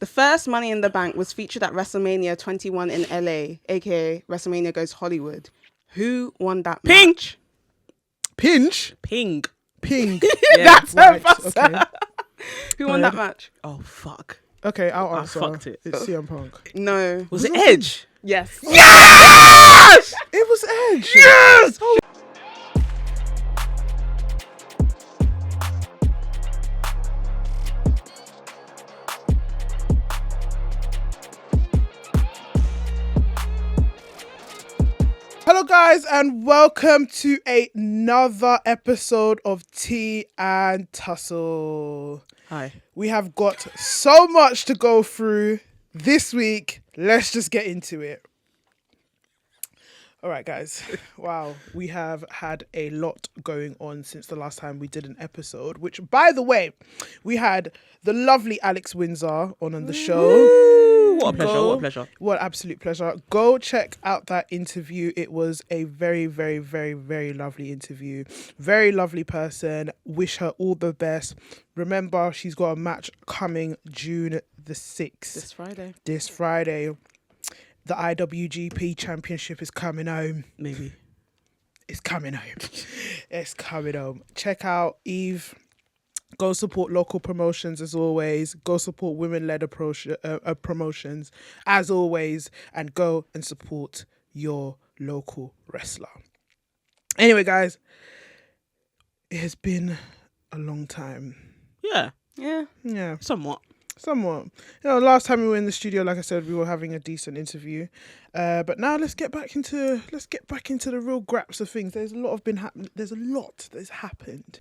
The first Money in the Bank was featured at WrestleMania 21 in LA, aka WrestleMania Goes Hollywood. Who won that match? Pinch? Ping. Ping. Yeah, that's right, her okay. Who won that match? Oh, fuck. Okay, I'll answer. fucked it. It's CM Punk. No. Was it Edge? Yes. Yes! It was Edge. Yes! Hello guys and welcome to another episode of Tea and Tussle. Hi. We have got so much to go through this week. Let's just get into it. All right, guys. Wow. We have had a lot going on since the last time we did an episode, which, by the way, we had the lovely Alex Windsor on the show. Ooh, what a pleasure. What a pleasure. What absolute pleasure. Go check out that interview. It was a very, very, very, very lovely interview. Very lovely person. Wish her all the best. Remember, she's got a match coming June the 6th. This Friday. The IWGP Championship is coming home. Maybe. It's coming home. It's coming home. Check out Eve. Go support local promotions as always. Go support women-led promotions as always. And go and support your local wrestler. Anyway, guys. It has been a long time. Yeah. Yeah. Somewhat. You know, last time we were in the studio, like I said, we were having a decent interview. But now let's get back into the real graps of things. There's a lot There's a lot that's happened.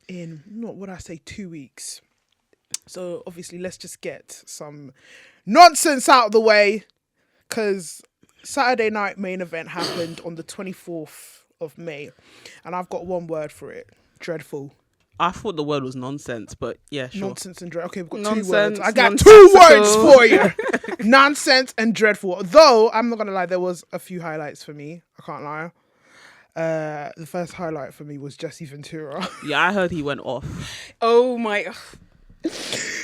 In 2 weeks. So obviously let's just get some nonsense out of the way, because Saturday night main event happened on the 24th of May, and I've got one word for it: dreadful. I thought the word was nonsense, but yeah, sure. Nonsense and dreadful. Okay, we've got Nonsense, two words. I got 2 words for you. Nonsense and dreadful. Though I'm not gonna lie, there was a few highlights for me. I can't lie. The first highlight for me was Jesse Ventura. Yeah, I heard he went off. Oh my.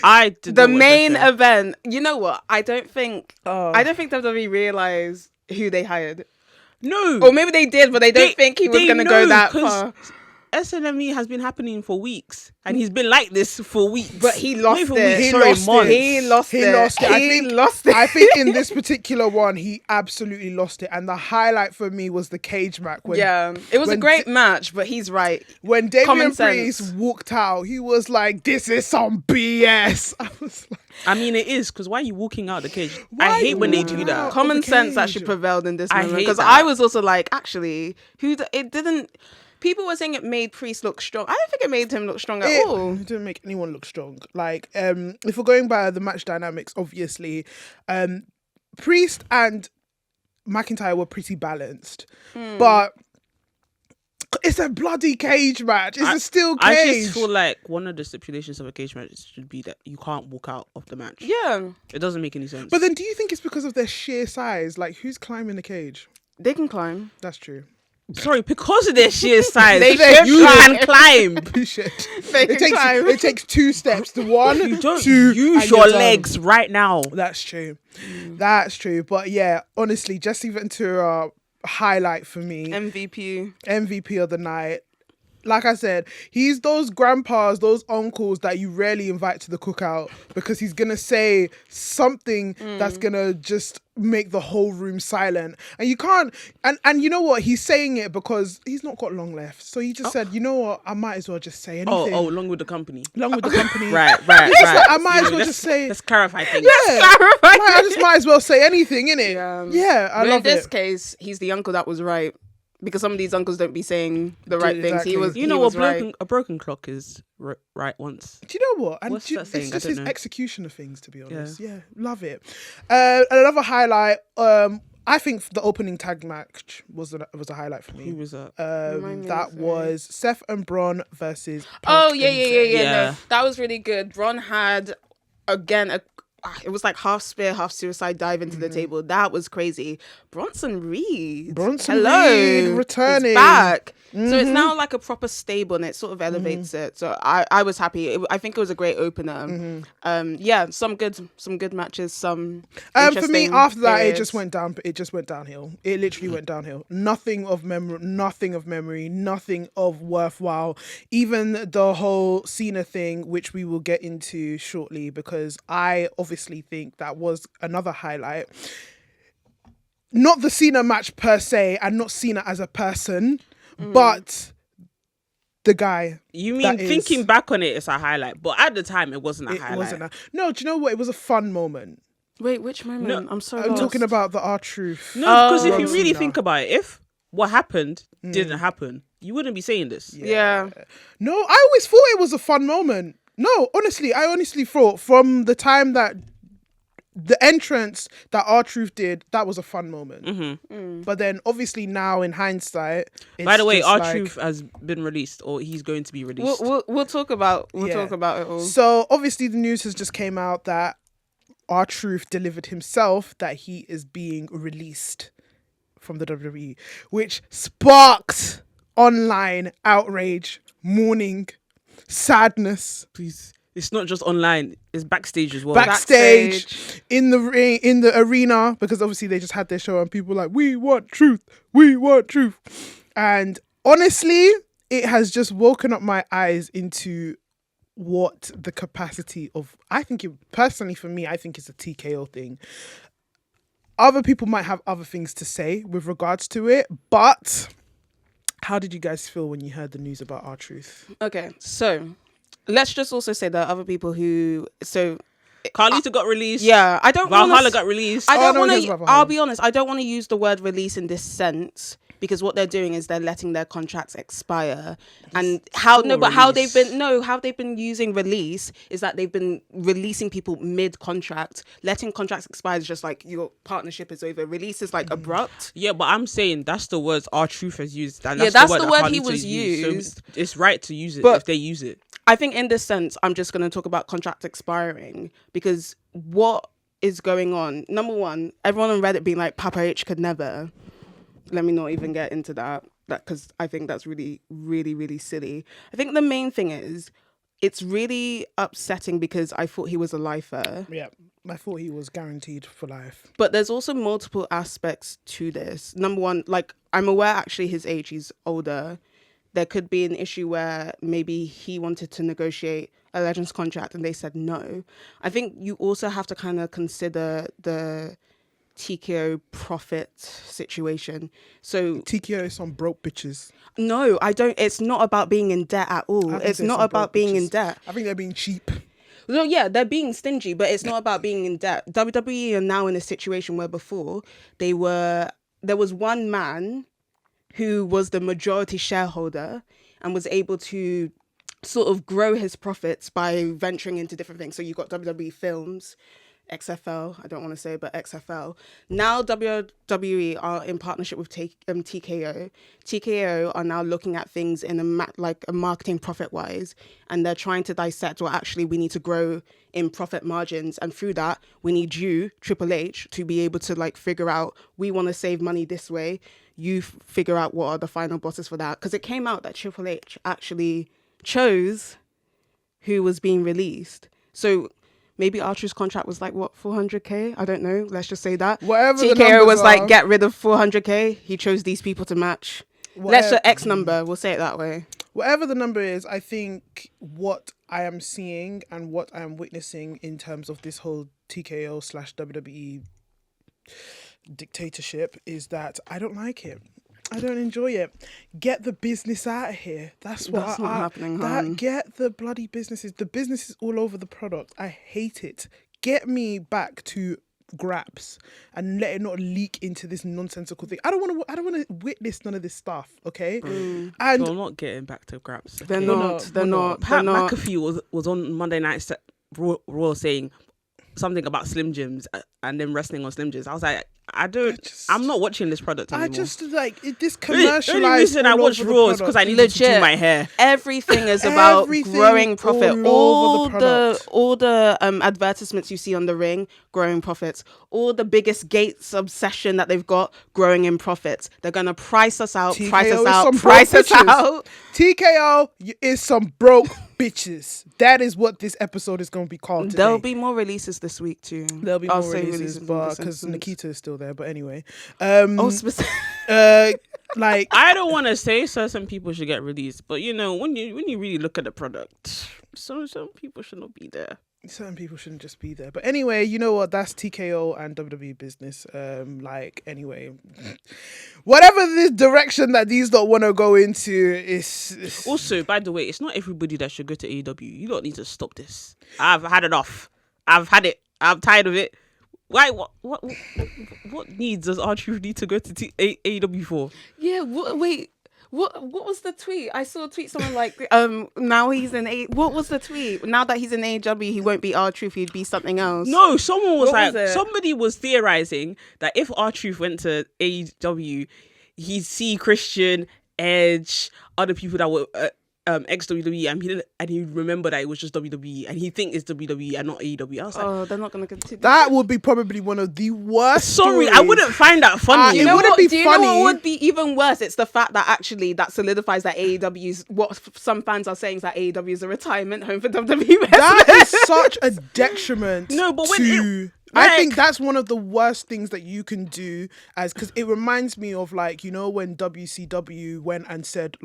I did The main event. You know what? I don't think Oh. WWE realized who they hired. No. Or maybe they did, but they don't think he was going to go that far. SNME has been happening for weeks, and he's been like this for weeks. But he lost Not even it. weeks, He sorry, lost months. it. He lost it. He lost it. I think in this particular one, he absolutely lost it. And the highlight for me was the cage match. It was a great match, but he's right. When Damian Common Priest sense. walked out, he was like, "This is some BS." I was like, I mean, it is, because why are you walking out the cage? Why I are hate you when they walking do out? that. Common the sense cage. actually prevailed in this I moment, hate because that. I was also like, actually, it didn't. People were saying it made Priest look strong. I don't think it made him look strong at all. It didn't make anyone look strong. Like, if we're going by the match dynamics, obviously, Priest and McIntyre were pretty balanced, but it's a bloody cage match. It's a steel cage. I just feel like one of the stipulations of a cage match should be that you can't walk out of the match. Yeah, It doesn't make any sense. But then, do you think it's because of their sheer size? Like, who's climbing the cage? they can climb. That's true. Sorry, because of their sheer size, They you should can climb. Appreciate. They can climb. It takes 2 steps. The one, You don't 2, use and your you're done. legs right now. That's true. That's true. But yeah, honestly, Jesse Ventura, highlight for me. MVP of the night. Like I said, he's those grandpas, those uncles that you rarely invite to the cookout, because he's going to say something that's going to just make the whole room silent. And you can't, and you know what? He's saying it because he's not got long left. So he just said, you know what? I might as well just say anything. Oh, along with the company. Along with the company. Right. I might as well just say. Let's clarify things. Yeah, I just might as well say anything, innit? Yeah, I But love in this it. case, he's the uncle that was right, because some of these uncles don't be saying the right things. Exactly. He was. You know he what? was right. A broken clock is right once. Do you know what? And What's that it's saying? I just don't his know. execution of things, to be honest. Yeah, love it. Another highlight. I think the opening tag match was a highlight for me. Who was that? Remind me, That sorry. was Seth and Braun versus. Oh Punk yeah. and Zayn. Yeah. No, that was really good. Braun had again it was like half spear, half suicide dive into the table. That was crazy. Bronson Reed. Reed returning. He's back. So it's now like a proper stable and it sort of elevates it. So I was happy. I think it was a great opener. Yeah, some good matches, some for me after that periods. it just went downhill. It literally went downhill. Nothing of memory, nothing of worthwhile. Even the whole Cena thing, which we will get into shortly, because I obviously think that was another highlight. Not the Cena match per se, and not Cena as a person, but the guy. You mean thinking back on it, it's a highlight, but at the time it wasn't a highlight. No, do you know what? It was a fun moment. Wait, which moment? No, I'm so I'm lost. talking about the R-Truth. No, because if you really think about it, if what happened didn't happen, you wouldn't be saying this. Yeah. No, I always thought it was a fun moment. No, honestly, I honestly thought from the time that the entrance that R-Truth did, that was a fun moment. But then obviously now in hindsight, it's by the way, just R-Truth has been released, or he's going to be released. We'll talk about it all. So obviously the news has just came out that R-Truth delivered himself that he is being released from the WWE, which sparked online outrage, mourning, sadness. Please. It's not just online, it's backstage as well. Backstage, in the ring, in the arena, because obviously they just had their show and people were like, we want truth. And honestly, it has just woken up my eyes into what the capacity of, personally for me, I think it's a TKO thing. Other people might have other things to say with regards to it, but how did you guys feel when you heard the news about R-Truth? Okay, so let's just also say there are other people who. So Carlito got released. Yeah, I don't. Valhalla got released. I don't no one want cares about to. Valhalla. I'll be honest. I don't want to use the word release in this sense because what they're doing is they're letting their contracts expire. And how they've been using release is that they've been releasing people mid contract. Letting contracts expire is just like your partnership is over. Release is like abrupt. Yeah, but I'm saying that's the words R-Truth has used. And that's the word he was used. So it's right to use it if they use it. I think in this sense, I'm just going to talk about contract expiring because what is going on? Number one, everyone on Reddit being like, Papa H could never. Let me not even get into that because I think that's really, really, really silly. I think the main thing is it's really upsetting because I thought he was a lifer. Yeah, I thought he was guaranteed for life. But there's also multiple aspects to this. Number one, like I'm aware actually his age, he's older. There could be an issue where maybe he wanted to negotiate a Legends contract and they said no. I think you also have to kind of consider the TKO profit situation. So TKO is some broke bitches. No, I don't. It's not about being in debt at all. It's not about being in debt. I think they're being cheap. No, yeah, they're being stingy, but it's not about being in debt. WWE are now in a situation where before there was one man who was the majority shareholder and was able to sort of grow his profits by venturing into different things. So you got WWE Films, XFL, I don't want to say, but XFL. Now WWE are in partnership with TKO. TKO are now looking at things in a marketing profit wise, and they're trying to dissect, well, actually, we need to grow in profit margins, and through that, we need you, Triple H, to be able to like figure out, we want to save money this way. You figure out what are the final bosses for that, because it came out that Triple H actually chose who was being released. So maybe R-Truth's contract was like, what, 400k? I don't know. Let's just say that. Whatever TKO was like, get rid of 400k. He chose these people to match. Let's say X number. We'll say it that way. Whatever the number is, I think what I am seeing and what I am witnessing in terms of this whole TKO/WWE dictatorship is that I don't like it. I don't enjoy it. Get the business out of here. That's not happening, hon. Get the bloody businesses. The business is all over the product. I hate it. Get me back to Graps and let it not leak into this nonsensical thing. I don't want to witness none of this stuff. Okay, and we're not getting back to Graps. Okay? They're not. Pat McAfee was on Monday Night Raw saying something about Slim Jims and then wrestling on Slim Jims. I was like, I'm not watching this product anymore. I just like this commercialized. The only reason I watch Raw is because I needed to do my hair. Everything is about growing profit. All the advertisements you see on the ring, growing profits. All the biggest Gates obsession that they've got, growing in profits. They're gonna price us out. TKO is some broke bitches. That is what this episode is going to be called today. There'll be more releases this week too. There'll be more releases, but because Nikita is still there. But anyway, like I don't want to say certain people should get released, but when you really look at the product, some people should not be there. Certain people shouldn't just be there. But anyway, you know what? That's TKO and WWE business. Anyway, whatever this direction that these don't want to go into is. Also, by the way, it's not everybody that should go to AEW. You don't need to stop this. I've had enough. I've had it. I'm tired of it. Why? What needs does R-Truth need to go to AEW for? Yeah. Wait. What was the tweet? I saw a tweet someone like, now he's in what was the tweet? Now that he's in AEW, he won't be R-Truth, he'd be something else. No, someone was somebody was theorizing that if R-Truth went to AEW, he'd see Christian, Edge, other people that were ex-WWE, and he'd remember that it was just WWE, and he'd think it's WWE and not AEW. I was like, they're not going to continue. That would be probably one of the worst Sorry, stories. I wouldn't find that funny. Do you know what would be even worse? It's the fact that actually that solidifies that AEW's, what some fans are saying is that AEW is a retirement home for WWE wrestlers. That is such a detriment. No, but I think that's one of the worst things that you can do, because it reminds me of when WCW went and said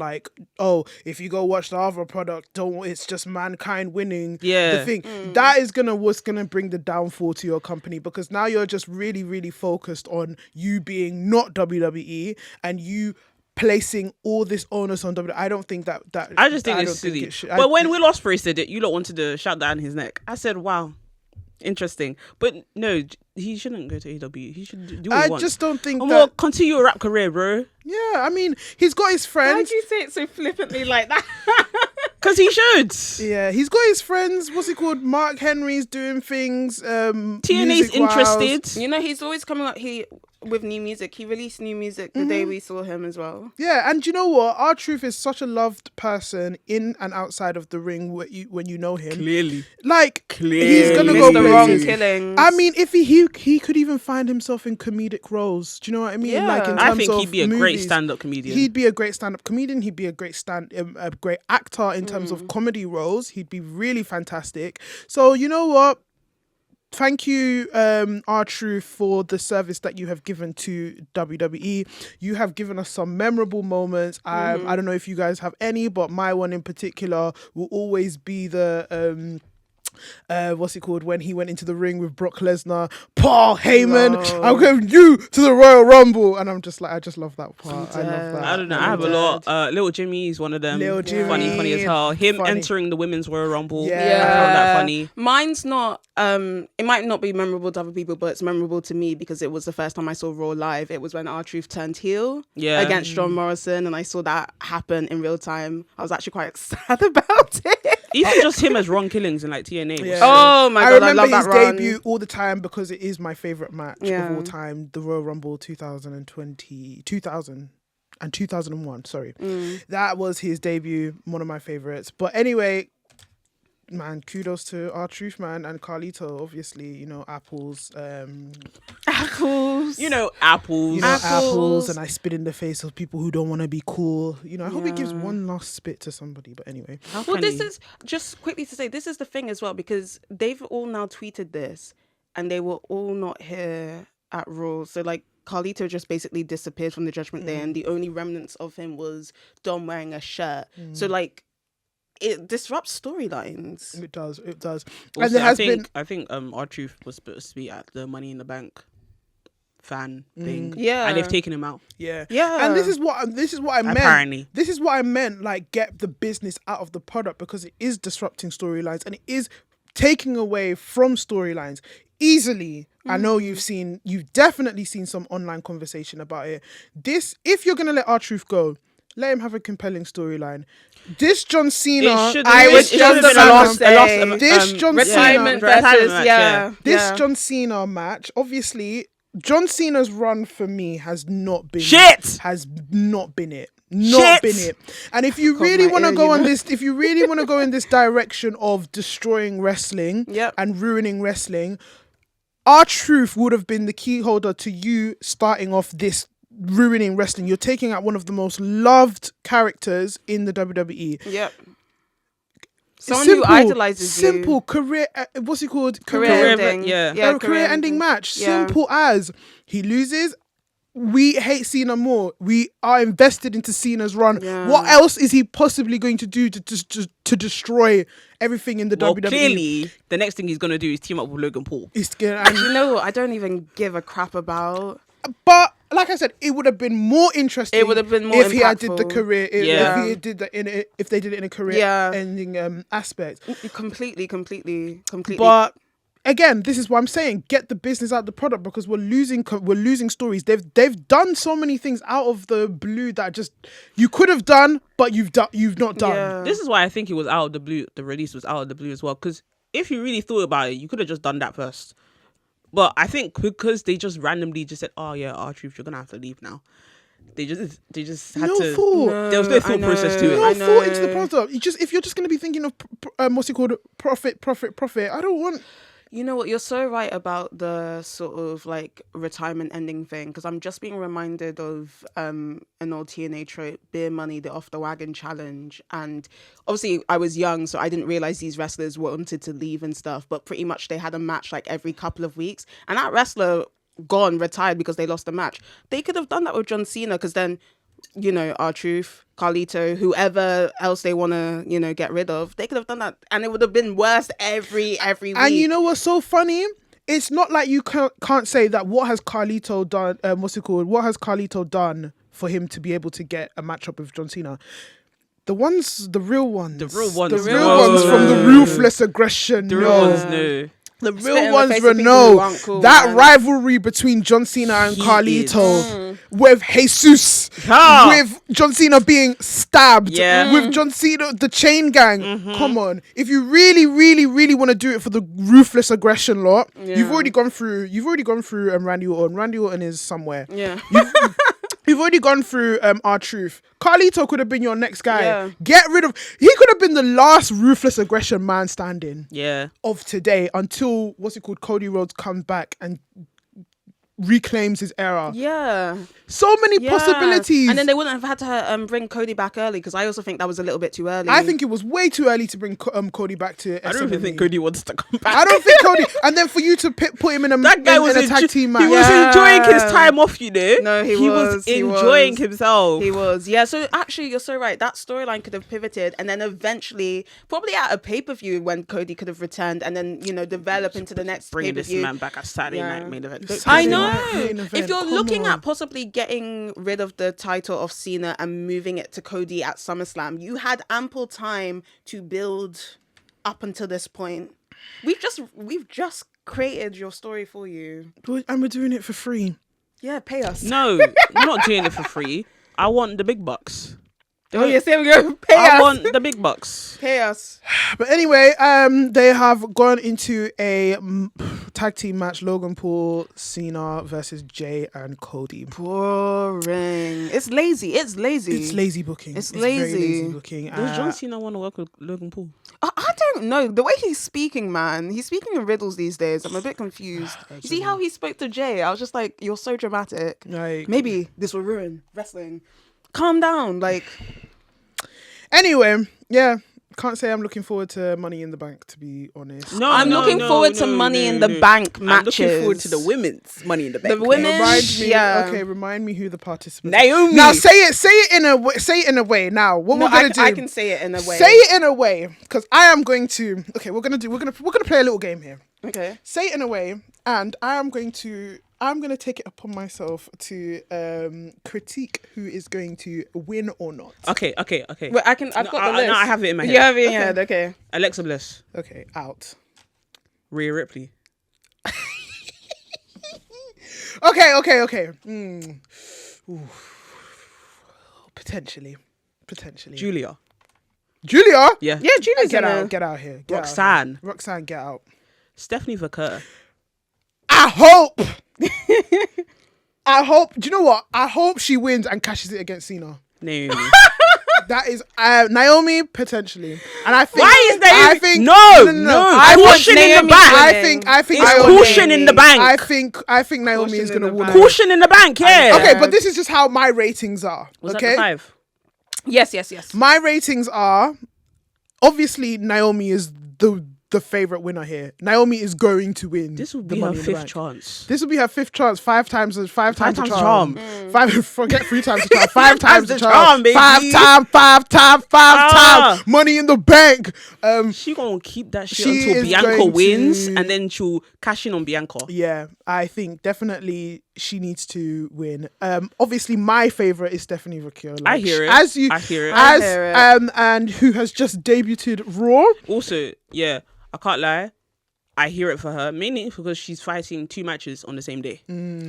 if you go watch the other product, it's just Mankind winning the thing. That is what's gonna bring the downfall to your company, because now you're just really, really focused on you being not WWE and you placing all this onus on WWE. I don't think that I just think it's silly. But when Will Ospreay said it, you lot wanted to shut down his neck. I said, wow. Interesting, but no, he shouldn't go to AEW. He should do what he wants. I just don't think that. Continue your rap career, bro. Yeah, I mean, he's got his friends. Why'd you say it so flippantly like that? Because he should. Yeah, he's got his friends. What's it called? Mark Henry's doing things. TNA's interested. He's always coming up with new music. He released new music the day we saw him as well. Yeah, and you know what? R-Truth is such a loved person in and outside of the ring when you know him. Clearly. He's gonna go the wrong killings. I mean, if he could even find himself in comedic roles. Do you know what I mean? Yeah. I think he'd be a great stand-up comedian. He'd be a great stand-up comedian. He'd be a great great actor in terms of comedy roles. He'd be really fantastic. So you know what? Thank you, R-Truth, for the service that you have given to WWE. You have given us some memorable moments. I don't know if you guys have any, but my one in particular will always be the what's it called, when he went into the ring with Brock Lesnar, Paul Heyman, I'm going you to the Royal Rumble, and I'm just like, I just love that part. I love that. I don't know, I have a lot. Little Jimmy is one of them. Little Jimmy, funny as hell. Him entering the women's Royal Rumble, yeah, I found that funny. Mine's not. It might not be memorable to other people, but it's memorable to me because it was the first time I saw Raw live. It was when R-Truth turned heel against John Morrison, and I saw that happen in real time. I was actually quite sad about it. Even just him as Ron Killings in TNA. Yeah. Oh my god, I remember love his that run. debut all the time because it is my favorite match of all time, the Royal Rumble 2000 and 2001. Sorry, that was his debut, one of my favorites. But anyway, man, kudos to R-Truth, man, and Carlito. Obviously, apples. Apples. Apples, and I spit in the face of people who don't want to be cool. I hope he gives one last spit to somebody. But anyway, this is just quickly to say, this is the thing as well, because they've all now tweeted this, and they were all not here at Raw. So Carlito just basically disappeared from the Judgment Day, and the only remnants of him was Dom wearing a shirt. So it disrupts storylines. It does. Also, and there has been. I think R-Truth was supposed to be at the Money in the Bank fan thing. Yeah, and they've taken him out. Yeah. And this is what I meant. Apparently, this is what I meant. Get the business out of the product, because it is disrupting storylines and it is taking away from storylines easily. I know you've definitely seen some online conversation about it. If you're gonna let R-Truth go, let him have a compelling storyline. This John Cena, John Cena match, obviously, John Cena's run for me has not been shit. Has not been it. Not been it. And if you really want to go on this, if you really want to go in this direction of destroying wrestling and ruining wrestling, R-Truth would have been the key holder to you starting off this ruining wrestling. You're taking out one of the most loved characters in the WWE. Yep. Someone who idolizes simple career. What's it called? Career ending. Career ending match. Simple as he loses. We hate Cena more. We are invested into Cena's run. Yeah. What else is he possibly going to do to destroy everything in the WWE? Clearly, the next thing he's going to do is team up with Logan Paul. And you know what? I don't even give a crap about. But like I said, it would have been more interesting. It would have been more if impactful. he had did the career. If he did that if they did it in a career ending aspect. Completely. But again, this is what I'm saying. Get the business out of the product, because we're losing stories. They've done so many things out of the blue that just you could have done, but you've not done. Yeah. This is why I think it was out of the blue. The release was out of the blue as well. Because if you really thought about it, you could have just done that first. But I think because they just randomly just said, "Oh yeah, R-Truth, you're gonna have to leave now." They just had to. Thought. There was no thought process to it. No thought into the product. If you're just gonna be thinking of what's it called, profit. I don't want. You know what? You're so right about the sort of like retirement ending thing, because I'm just being reminded of an old TNA trope, beer money, the off the wagon challenge. And obviously I was young, so I didn't realize these wrestlers wanted to leave and stuff, but pretty much they had a match like every couple of weeks. And that wrestler retired because they lost a match. They could have done that with John Cena, because then, you know, R-Truth, Carlito, whoever else they want to, you know, get rid of, they could have done that, and it would have been worse every week. And you know what's so funny? It's not like you can't say that what has Carlito done, what has Carlito done for him to be able to get a matchup with John Cena? The real ones from the ruthless aggression. The real ones, no. The real ones know cool, that man. Rivalry between John Cena and Carlito, with Jesus, with John Cena being stabbed, with John Cena, the chain gang. Mm-hmm. Come on, if you really, really, really want to do it for the ruthless aggression lot, you've already gone through Randy Orton. Randy Orton is somewhere. Yeah. You've already gone through R-Truth. Carlito could have been your next guy. Yeah. He could have been the last ruthless aggression man standing. Yeah. Of today, until Cody Rhodes comes back and reclaims his era. Yeah. So many possibilities. And then they wouldn't have had to bring Cody back early, because I also think that was a little bit too early. I think it was way too early to bring Cody back to SNME. I don't even think Cody wants to come back. I don't think Cody... And then for you to put him in a tag team match. He was enjoying his time off, you know? No, he was enjoying himself. He was. Yeah, so actually, you're so right. That storyline could have pivoted, and then eventually, probably at a pay-per-view, when Cody could have returned, and then, you know, develop into the next bringing pay-per-view. This man back at Saturday night main event. I know. If you're looking at possibly getting rid of the title of Cena and moving it to Cody at SummerSlam, you had ample time to build up until this point. We've just created your story for you, and we're doing it for free. Yeah, pay us. No, we're not doing it for free. I want the big bucks. Oh yes, here we go. I want the big bucks. Pay us. But anyway, they have gone into a tag team match: Logan Paul, Cena versus Jay and Cody. Boring. It's lazy. It's lazy booking. It's lazy. Very lazy booking. Does John Cena want to work with Logan Paul? I don't know. The way he's speaking, man. He's speaking in riddles these days. I'm a bit confused. You see how he spoke to Jay? I was just like, you're so dramatic. Like, maybe this will ruin wrestling. Calm down. Like. Anyway, yeah. Can't say I'm looking forward to Money in the Bank, to be honest. I'm looking forward to Money in the Bank matches. I'm looking forward to the women's Money in the Bank. The women's, remind me who the participants. Naomi. Now say it in a way. Now what we're gonna do? I can say it in a way. Say it in a way, because I am going to. Okay, we're gonna play a little game here. Okay. Say it in a way, and I'm going to take it upon myself to critique who is going to win or not. Okay. Wait, I've got the list. No, I have it in my head. You have it in your head, okay. Alexa Bliss. Okay, out. Rhea Ripley. Okay. Ooh. Potentially. Julia? Yeah. Yeah, Julia's get out here. Roxanne, get out. Stephanie Vaquer. I hope I hope. Do you know what? I hope she wins and cashes it against Cena. Naomi. That is Naomi potentially, and I think. Why is Naomi? I think no. I want Caution in Naomi the bank. I think It's Naomi, caution in the bank. I think Naomi is gonna win. Caution in the bank. Yeah. Okay, but this is just how my ratings are. Was okay, that the 5? Yes. my ratings are obviously Naomi is the favorite winner here. Naomi is going to win. This will the be her Money in the 5th Bank. chance. This will be her 5th chance. 5 times the charm. charm. Forget 3 times the charm. 5 times the charm. charm, baby. 5 times. Money in the Bank. She gonna keep that shit She until is Bianca going wins, to- and then she'll cash in on Bianca. Yeah, I think definitely she needs to win. Obviously, my favorite is Stephanie Vaquer. Like, I hear it. I hear it. And who has just debuted Raw. Also, yeah, I can't lie. I hear it for her, mainly because she's fighting 2 matches on the same day.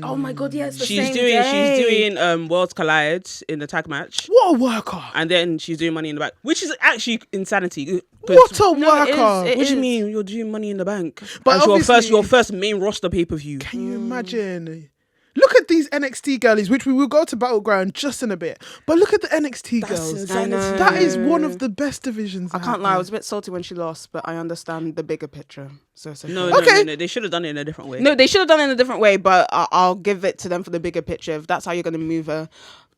Oh my god, yes, the She's same doing day. Worlds Collide in the tag match, What a worker! and then she's doing Money in the Bank, which is actually insanity. What a No, it worker! is. What do you mean you're doing Money in the Bank? But But obviously- your first main roster pay-per-view. Can you imagine? Look at these NXT girlies, which we will go to Battleground just in a bit. But look at the NXT girls. insanity. I know. That is one of the best divisions. I can't lie, I was a bit salty when she lost, but I understand the bigger picture. So No, Okay. no, they should have done it in a different way. No, they should have done it in a different way, but I'll give it to them for the bigger picture if that's how you're going to move her.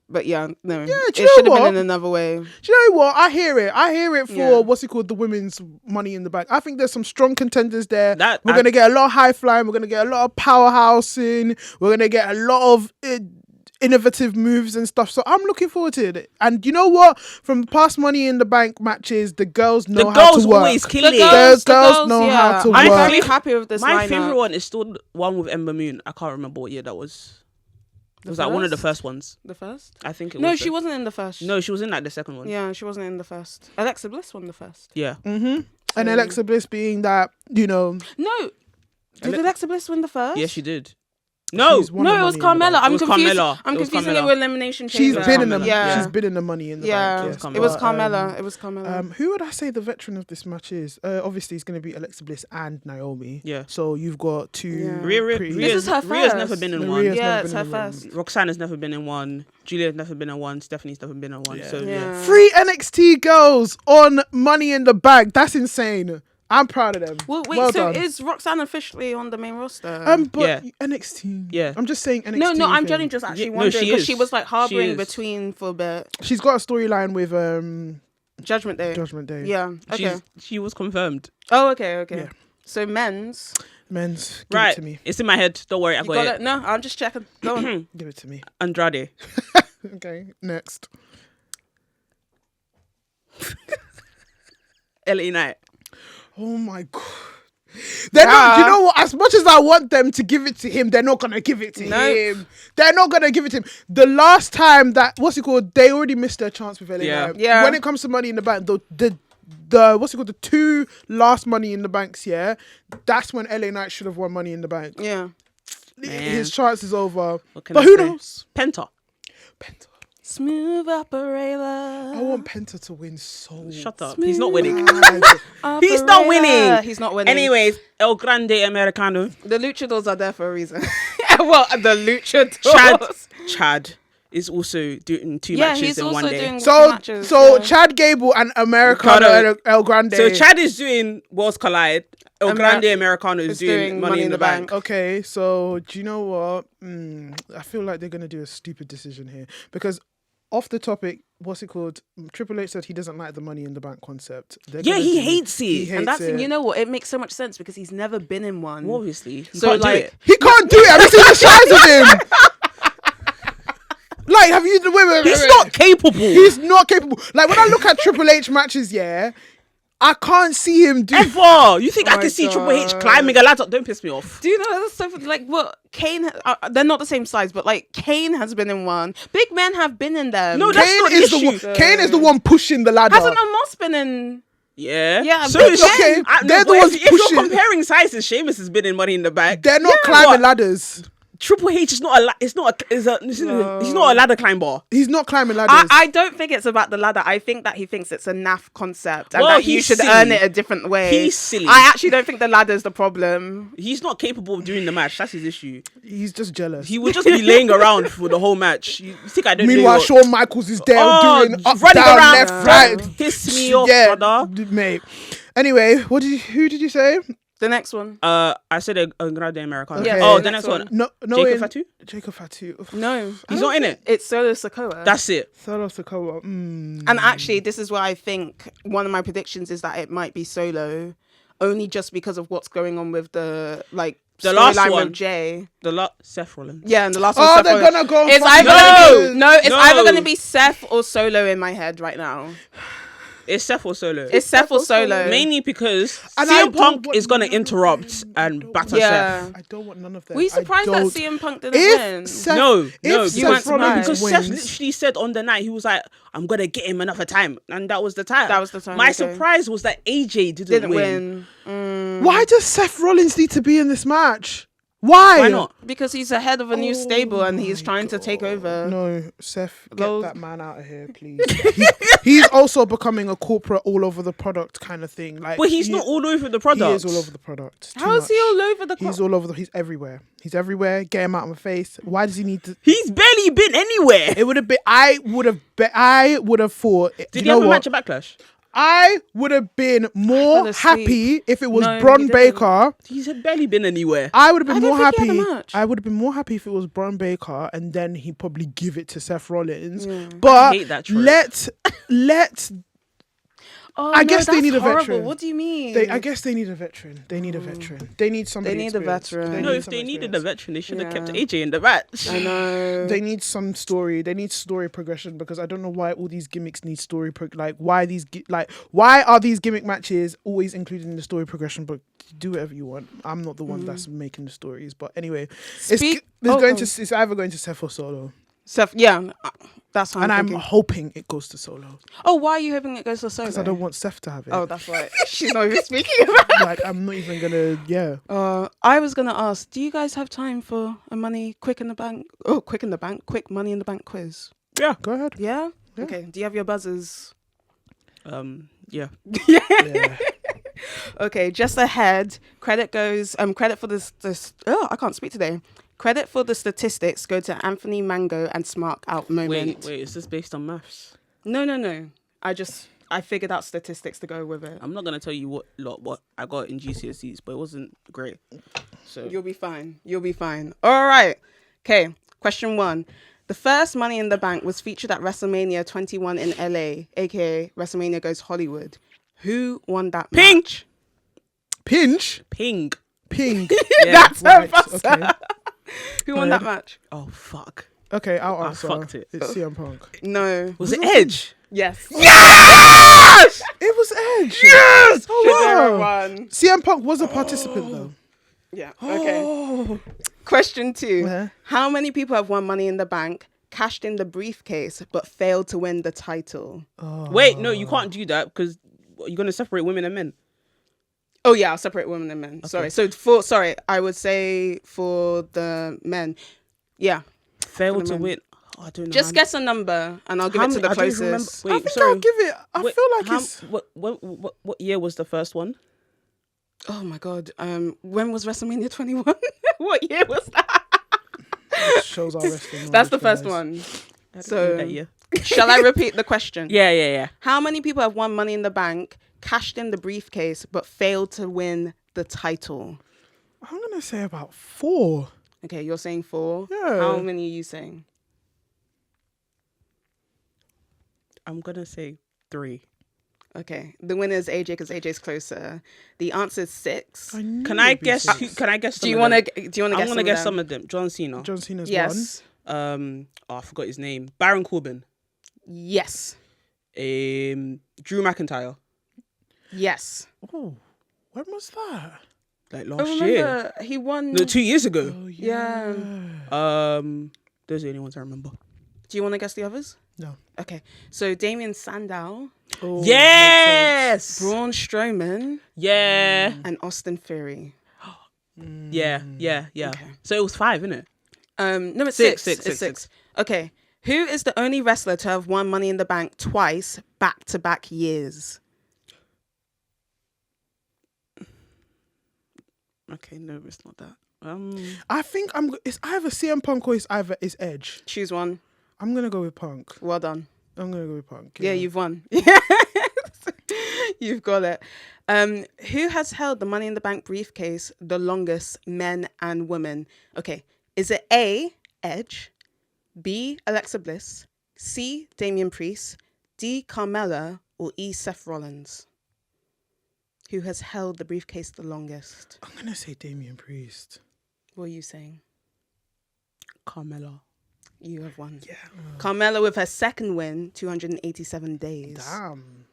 But yeah, no, do it you know should have what? been in another way. Do you know what? I hear it. I hear it for Yeah. what's it called, the women's Money in the Bank. I think there's some strong contenders there. We're I- gonna get a lot of high flying. We're gonna get a lot of powerhousing. We're gonna get a lot of innovative moves and stuff. So I'm looking forward to it. And you know what? From the past Money in the Bank matches, the girls know The how girls to work. always kill it. The girls know how to I'm work. very happy with this My lineup. favorite one is still one with Ember Moon. I can't remember what year that was. It was like one of the first ones. The first? I think it was. No, she wasn't in the first. No, she was in like the second one. Yeah, she wasn't in the first. Alexa Bliss won the first. Yeah. And Alexa Bliss being that, you know, No. Did Alexa Bliss win the first? Yeah, she did. No. she's won No, the it was Money in the Carmella. Bank. I'm It was confused. Carmella. I'm It was confusing it Carmella. with Elimination She's Chamber. been in the Yeah. She's been in the Money in the Yeah, Bank. Yes. Carmella. it was But, Carmella. It was Carmella. who would I say the veteran of this match is? Obviously, it's going to be Alexa Bliss and Naomi. Yeah. So you've got two. Yeah. pretty- This is her Ria's first. never been in Rhea's one. never Yeah, been it's in her the room. first. Roxanne's never been in one. Julia's never been in one. Stephanie's never been in one. Yeah. So Yeah. 3 NXT girls on Money in the Bank. That's insane. I'm proud of them. Well, wait, well so done. is Roxanne officially on the main roster? But Yeah. NXT. Yeah. I'm just saying NXT. no, I'm thing. generally just actually Yeah, no, wondering she because is. she was like She harboring is. between for a bit. She's got a storyline with Judgment Day. Judgment Day. Yeah. Okay. she was confirmed. Oh, okay. Yeah. So men's. Men's. Give Right. it to me. It's in my head. Don't worry, I You got got it. it? No, I'm just checking. Go on. Give it to me. Andrade. Okay. Next. LA Knight. Oh my god. They're not, you know what? As much as I want them to give it to him, they're not gonna give it to him. They're not gonna give it to him. The last time that they already missed their chance with LA Yeah. Knight. Yeah. When it comes to Money in the Bank, the the 2 last Money in the Banks, yeah, that's when LA Knight should have won Money in the Bank. Yeah. His chance is over. What can But I who say? knows? Penta. Penta. Smooth operator. I want Penta to win so. Shut up. He's not winning. bad. He's not winning. He's not winning. Anyways, El Grande Americano. The luchadors are there for a reason. Well, the luchadors. Chad is also doing 2 Yeah, matches he's in also one day. doing So matches. so yeah. Chad Gable and Americano Ricardo. and El Grande. So Chad is doing Worlds Collide. El Grande Americano is is doing Money in the Bank. Okay, so do you know what? I feel like they're gonna do a stupid decision here because off the topic, what's it called? Triple H said he doesn't like the Money in the Bank concept. Yeah, he hates it. He hates And that's it. you know what? It makes so much sense because he's never been in one. Well, obviously. He So, can't like- do it. He can't do it. Have you seen the size of him? Like, have you? Wait, He's not capable. He's not capable. Like when I look at Triple H matches, yeah, I can't see him do. Ever. You think I my can see Triple H God. climbing a ladder? Don't piss me off. Do you know that's so like what Kane? They're not the same size, but like Kane has been in one. Big men have been in them. No, that's not the is the issue. one. Kane is the one pushing the ladder. hasn't Amos been in? Yeah. Yeah, So big is men. Okay, they're the but ones if you're pushing. comparing sizes, Sheamus has been in Money in the Bank. They're not climbing ladders. Triple H is not he's not a ladder climber. He's not climbing ladders. I don't think it's about the ladder. I think that he thinks it's a naff concept and Well, that you he's should silly. earn it a different way. He's silly. I actually don't think the ladder's the problem. He's not capable of doing the match. That's his issue. He's just jealous. He would just be laying around for the whole match. You think I don't Meanwhile, know? Shawn Michaels is there doing up, running down, around, left, right. Piss me off, brother. Mate. Anyway, who did you say? The next one. I said a Grande Americano. Okay. Oh, the next one. No, Jacob Fatu? Jacob Fatu. No. He's not in it. It's Solo Sikoa. That's it. Solo Sikoa. And actually, this is why I think one of my predictions is that it might be Solo, only just because of what's going on with the last storyline one with Jay. Seth Rollins. Yeah, and the last one. Oh, Seth they're Rollins. gonna go. It's either gonna be Seth or Solo in my head right now. It's Seth or Solo. It's Seth or Solo. Mainly because And I CM don't Punk want is going to none of interrupt them. and batter Yeah. Seth. I don't want none of them. Were you surprised that CM Punk didn't win? No, if because Seth Rollins because wins, Seth literally said on the night, he was like, I'm going to get him another time. And that was the time. That was the time, My okay. surprise was that AJ didn't win. why does Seth Rollins need to be in this match? Why not? Because he's the head of a new stable and he's trying to take over. No, Seth, get Those- that man out of here, please. he's also becoming a corporate all over the product kind of thing. Like, But he's not all over the product. He is all over the product. It's too How is he much. all over the He's all over. He's everywhere. He's everywhere. Get him out of my face. Why does he need to? He's barely been anywhere. It would have been. I would have thought. Did he have a match at Backlash? I would have been more fell asleep. happy if it was No, Braun he didn't. Baker. He's barely been anywhere. I would have been I more don't think he happy. had a match. I would have been more happy if it was Braun Baker, and then he'd probably give it to Seth Rollins. Yeah. But I hate that trope. let. Oh, I no, guess they that's need a horrible. veteran. What do you mean? I guess they need a veteran. They need a veteran. They need somebody. They need a experienced. veteran. No, need if some they needed a experience. veteran, they should have kept Yeah. AJ in the match. I know. They need some story. They need story progression because I don't know why all these gimmicks need story. Why are these gimmick matches always included in the story progression? But do whatever you want. I'm not the one that's making the stories. But anyway, it's either going to Seth or Solo, Seth, yeah, that's how and I'm I'm thinking. hoping it goes to Solo Oh, why are you hoping it goes to Solo? because I don't want Seth to have it. Oh, that's right. She's not even speaking about. Like I'm not even gonna. Yeah. I was gonna ask, do you guys have time for a quick money in the bank quiz? Yeah. Go ahead. Yeah. Yeah. Okay. Do you have your buzzers? Yeah. Yeah. Okay. Just ahead. Credit for this. Oh, I can't speak today. Credit for the statistics go to Anthony Mango and Smart Out Moment. Wait, is this based on maths? No. I figured out statistics to go with it. I'm not gonna tell you what I got in GCSEs, but it wasn't great. So You'll be fine. All right. Okay. Question 1. The first Money in the Bank was featured at WrestleMania 21 in LA, aka WrestleMania Goes Hollywood. Who won that match? Pinch. Ping. Ping. Yeah. That's Right, her buzzer. okay. Who won that match? Oh fuck. Okay, I'll I answer. fucked it. It's CM Punk. No. Was it Edge? Yes. It was Edge. Yes. Oh, wow. One. CM Punk was a participant though. Yeah. Okay. Question 2. Yeah. How many people have won Money in the Bank, cashed in the briefcase, but failed to win the title? Wait, no, you can't do that because you're gonna separate women and men. Oh yeah, I'll separate women and men. Sorry. So I would say for the men. Yeah. Fail For the to men. win. Oh, I don't know. Just guess a number and I'll give it to the I don't even remember. closest. Wait, I think sorry. I'll give it. I Wait, feel like how- it's. what year was the first one? Oh my god. When was WrestleMania 21? What year was that? Shows our wrestling. That's the knowledge, first guys. one. I don't So know that year. shall I repeat the question? Yeah. How many people have won Money in the Bank, cashed in the briefcase, but failed to win the title? I'm gonna say about 4. Okay, you're saying 4. Yeah. How many are you saying? I'm gonna say 3. Okay, the winner is AJ because AJ's closer. The answer is 6. Can I guess? Can I guess? Do you want want to? Do you want to guess? I'm gonna guess some of them. John Cena. John Cena's Yes. Oh, I forgot his name. Baron Corbin. Yes. Drew McIntyre. Yes. won. Oh, when was that? Like I last year. remember he won. No, 2 years ago. Oh Yeah. Those are the only ones I remember. Do you want to guess the others? No. Okay. So Damien Sandow, Oh, Yes. Braun Strowman, Yeah. and Austin Theory. Yeah. Okay. So it was 5, isn't it? No, it's Six. six. Okay. Who is the only wrestler to have won Money in the Bank twice, back-to-back years? Okay, no, it's not that. I think it's either CM Punk or it's Edge. Choose one. I'm gonna go with Punk. Well done. I'm gonna go with Punk. Yeah, you've won. You've got it. Who has held the Money in the Bank briefcase the longest, men and women? Okay. Is it A, Edge, B, Alexa Bliss, C, Damian Priest, D, Carmella, or E, Seth Rollins? Who has held the briefcase the longest? I'm gonna say Damian Priest. What are you saying? Carmella. You have won. Yeah. Carmella with her second win, 287 days. Damn.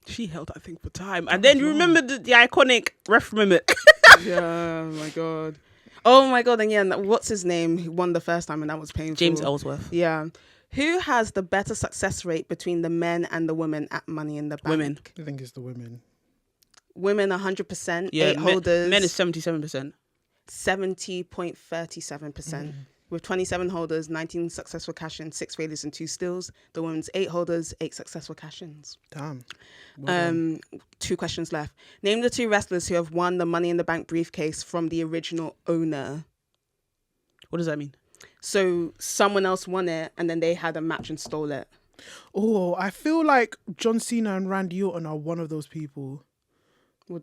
She held that thing for time. And then you remember the iconic ref mimic. Yeah, oh my God. Oh my God, and yeah, what's his name? He won the first time and that was painful. James Ellsworth. Yeah. Who has the better success rate between the men and the women at Money in the Bank? Women. I think it's the women. Women 100%, Yeah, 8 holders. Men is 77%. 70.37%. With 27 holders, 19 successful cash-ins, 6 failures and 2 steals. The women's 8 holders, 8 successful cash-ins. Damn. Well 2 questions left. Name the 2 wrestlers who have won the Money in the Bank briefcase from the original owner. What does that mean? So someone else won it and then they had a match and stole it. Oh, I feel like John Cena and Randy Orton are one of those people.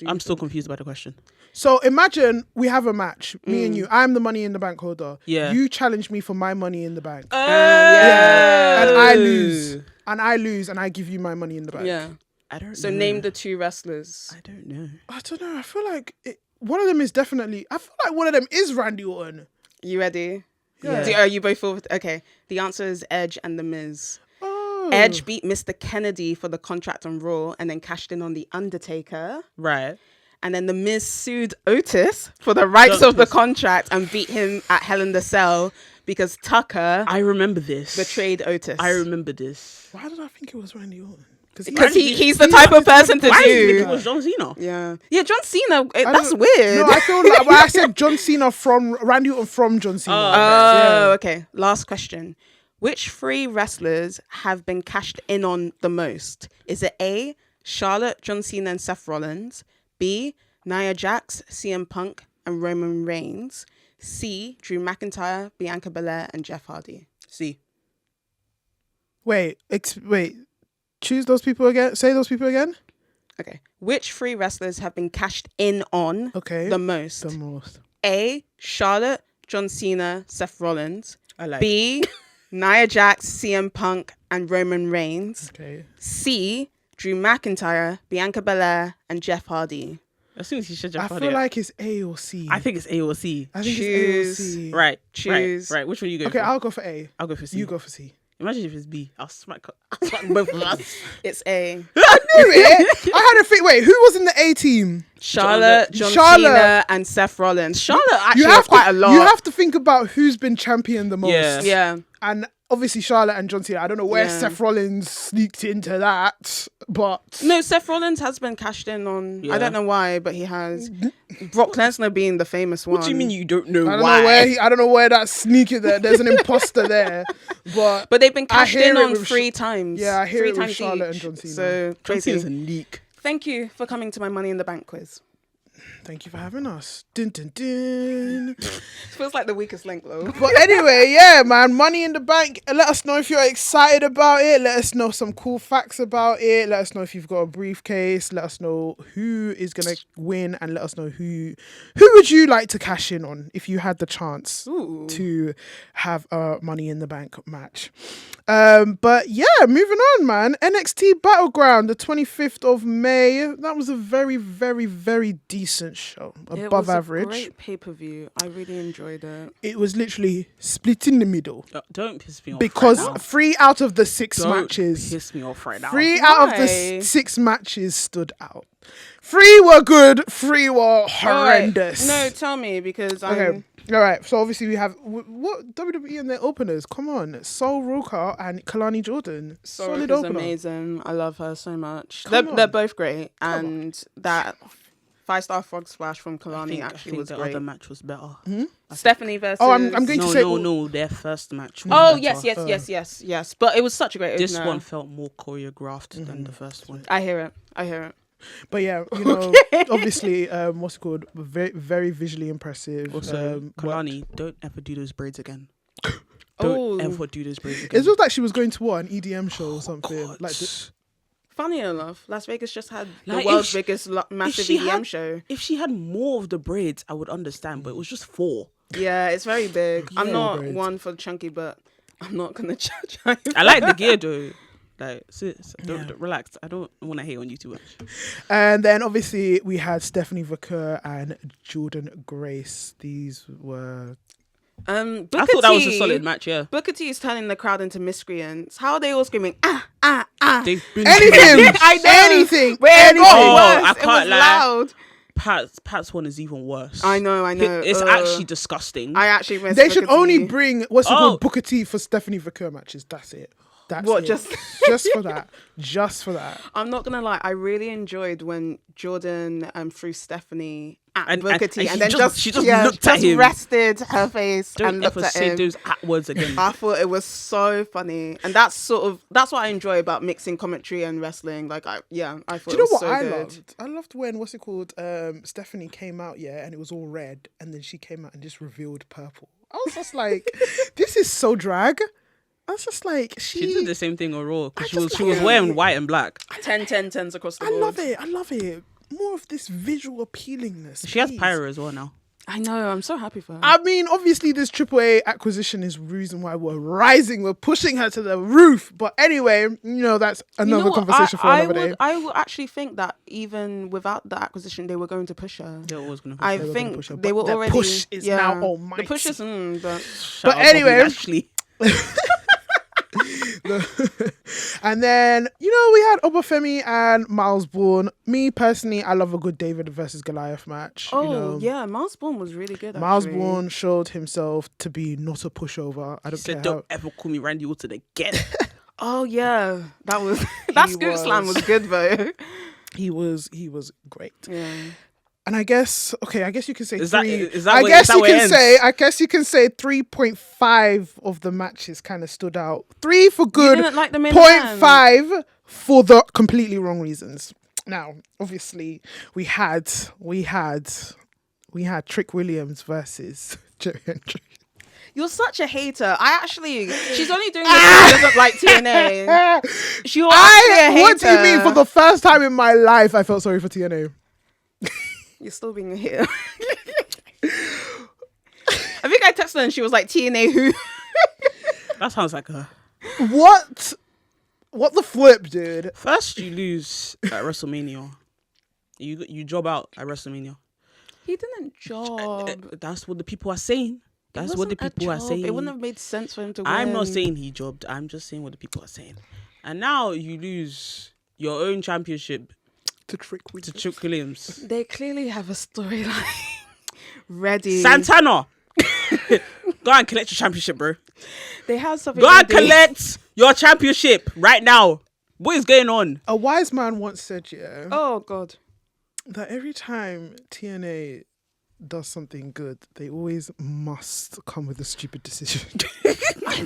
I'm still confused about the question. So imagine we have a match, me and you. I'm the Money in the Bank holder. Yeah. You challenge me for my Money in the Bank. Yeah. And I lose. And I give you my Money in the Bank. Yeah. I don't know. So name the 2 wrestlers. I don't know. I don't know. I feel like one of them is definitely... I feel like one of them is Randy Orton. You ready? Yeah. Are you both forward? Okay. The answer is Edge and The Miz. Oh. Edge beat Mr. Kennedy for the contract on Raw and then cashed in on The Undertaker. Right. And then The Miz sued Otis for the rights of the contract and beat him at Hell in the Cell because Tucker I remember this. betrayed Otis. I remember this. Why did I think it was Randy Orton? Because he's the type of person to Why do you think it do. was John Cena? Yeah. Yeah, John Cena, that's weird. No, I feel like I said John Cena from Randy Orton from John Cena. Oh, okay. Last question. Which 3 wrestlers have been cashed in on the most? Is it A, Charlotte, John Cena, and Seth Rollins? B, Nia Jax, CM Punk, and Roman Reigns? C, Drew McIntyre, Bianca Belair, and Jeff Hardy? C. Wait. Choose those people again. Say those people again. Okay. Which 3 wrestlers have been cashed in on the most? The most. A, Charlotte, John Cena, Seth Rollins. I like B, Nia Jax, CM Punk, and Roman Reigns. Okay. C, Drew McIntyre, Bianca Belair, and Jeff Hardy. As soon as you said Jeff I Hardy, feel like it's A or C. I think it's A or C. I think Choose. it's A or C. Right. Choose. Right. Which one you go Okay, for? I'll go for A. I'll go for C. You go for C. Imagine if it's B. I'll smack both of us. It's A. I knew it. I had a think. Wait, who was in the A team? Charlotte, John Cena, and Seth Rollins. Charlotte actually has quite a lot. You have to think about who's been championed the most. Yeah. Yeah. And obviously Charlotte and John Cena. I don't know where Seth Rollins sneaked into that, but No, Seth Rollins has been cashed in on. Yeah. I don't know why, but he has. Brock Lesnar being the famous one. What do you mean you don't know I don't why? know where I don't know where that sneaky there. There's an imposter there, but But they've been cashed hear in it on with 3 times. Yeah, I hear 3 it with times Charlotte and each. John Cena. So John crazy. Cena's a leak. Thank you for coming to my Money in the Bank quiz. thank you for having us. Dun, dun, dun. Feels like the weakest link though. But anyway, yeah, man, Money in the Bank. Let us know if you're excited about it. Let us know some cool facts about it. Let us know if you've got a briefcase. Let us know who is gonna win, and let us know who would you like to cash in on if you had the chance to have a Money in the Bank match. But yeah, moving on, man. NXT Battleground, the 25th of May. That was a very, very, very decent show, above average. Great pay-per-view. I really enjoyed it. It was literally split in the middle. Don't piss me off. Because right now. 3 out of the 6 Don't matches, piss me off right now. 3 out of the Why? 6 matches stood out. 3 were good, 3 were horrendous. No, tell me because I'm. Okay. All right. So obviously we have what WWE and their openers. Come on, Sol Roker and Kalani Jordan. Solid Soroka's opener. amazing. I love her so much. Come on. They're both great, and that 5-star frog splash from Kalani I think was the great. other match was better. Stephanie versus. Oh, I'm going to say. No, their first match. Oh was better. yes. But it was such a great. This one felt more choreographed than the first one. I hear it. But yeah, obviously, what's it called? Very, very visually impressive. Also, Kalani, don't ever do those braids again. Don't ever do those braids again. It was like she was going to an EDM show or something. God. Like funny enough, Las Vegas just had the Like, world's biggest massive EDM show. If she had more of the braids, I would understand. But it was just 4. Yeah, it's very big. I'm not braids. one for chunky, but I'm not gonna judge. I like the gear though. Like, sis, don't relax. I don't want to hate on you too much. And then obviously we had Stephanie Vaquer and Jordan Grace. These were. I thought that was a solid match. Yeah. Booker T is turning the crowd into miscreants. How are they all screaming? Anything. I know. Anything. I It can't was lie. loud. Pat's one is even worse. I know. It's actually disgusting. I actually miss They should Booker T. only bring what's it called Booker T for Stephanie Vaquer matches. That's it. That's What, it. just for that? Just for that. I'm not gonna lie. I really enjoyed when Jordan threw Stephanie at Booker T, and then she just looked at him. rested her face and Don't looked ever at say him. those words again. I thought it was so funny, and that's what I enjoy about mixing commentary and wrestling. Like I thought. Do you know it was what so I good. loved? I loved when what's it called? Stephanie came out, and it was all red, and then she came out and just revealed purple. I was just like, this is so drag. I was just like, She did the same thing on Raw because I just she was wearing white and black. 10-10-10s across the I board. love it. More of this visual appealingness. She has please. pyro as well now. I know. I'm so happy for her. I mean, obviously, this AAA acquisition is the reason why we're rising. We're pushing her to the roof. But anyway, that's another conversation for another day. I would actually think that even without the acquisition, they were going to push her. They're always going to I push her. think her, they were the already. push is now almighty. The push is, but Shout out anyway. Bobby Lashley. And then we had Obafemi and Miles Bourne. Me personally, I love a good David versus Goliath match. yeah, Miles Bourne was really good. Miles actually. Bourne showed himself to be not a pushover. I don't Said, care. don't ever call me Randy Orton again. Oh yeah, that was that scoot slam was good though. He was great. Yeah. And I guess you can say Is three. that I where- guess is that you where it can ends? say. I guess you can say 3.5 of the matches kind of stood out. 3 for good. You didn't like the main event? 0.5 for the completely wrong reasons. Now, obviously, we had Trick Williams versus Jerry Hendry. You're such a hater. She's only doing this because she doesn't like TNA. You're actually a hater. What do you mean? For the first time in my life, I felt sorry for TNA. You're still being a hater. I think I texted her and she was like, TNA who? That sounds like her. What the flip, dude? First, you lose at WrestleMania. You job out at WrestleMania. He didn't job. That's what the people are saying. That's what the people are saying. It wouldn't have made sense for him to win. I'm not saying he jobbed. I'm just saying what the people are saying. And now you lose your own championship To Trick Williams. They clearly have a storyline ready. Santana! Go and collect your championship, bro. They have something Go and ready. collect your championship right now. What is going on? A wise man once said, Oh, God. that every time TNA does something good, they always must come with a stupid decision.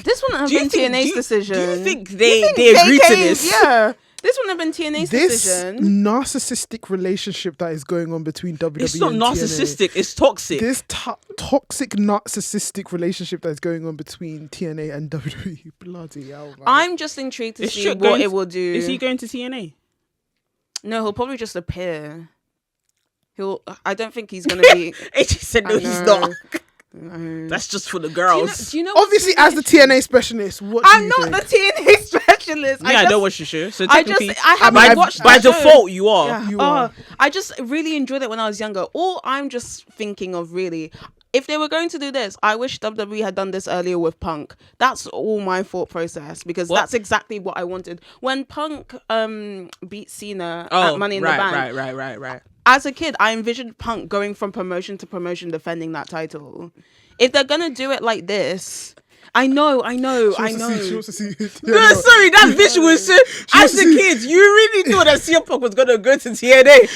This wouldn't have been TNA's decision. Do you think they agreed to this? Yeah. This wouldn't have been TNA's This decision. narcissistic relationship that is going on between WWE It's not and narcissistic. It's toxic. This toxic narcissistic relationship that is going on between TNA and WWE. Bloody hell, man. I'm just intrigued to Is see Trick what going it to- will do. Is he going to TNA? No, he'll probably just appear. I don't think he's going to be... AJ said no, I he's know. not. That's just for the girls. Do you know Obviously, as the TNA specialist, what do I'm you not think? the TNA specialist. I don't watch the show, so I technically, haven't watched by the show. default, you are. Yeah. You are. I just really enjoyed it when I was younger. All I'm just thinking of really, if they were going to do this, I wish WWE had done this earlier with Punk. That's all my thought process because that's exactly what I wanted. When Punk beat Cena at Money in the Bank. Right. As a kid, I envisioned Punk going from promotion to promotion defending that title. If they're going to do it like this, I know. She wants to see. No, sorry, that visual shit. As a kid, you really thought that CM Punk was gonna go to TNA.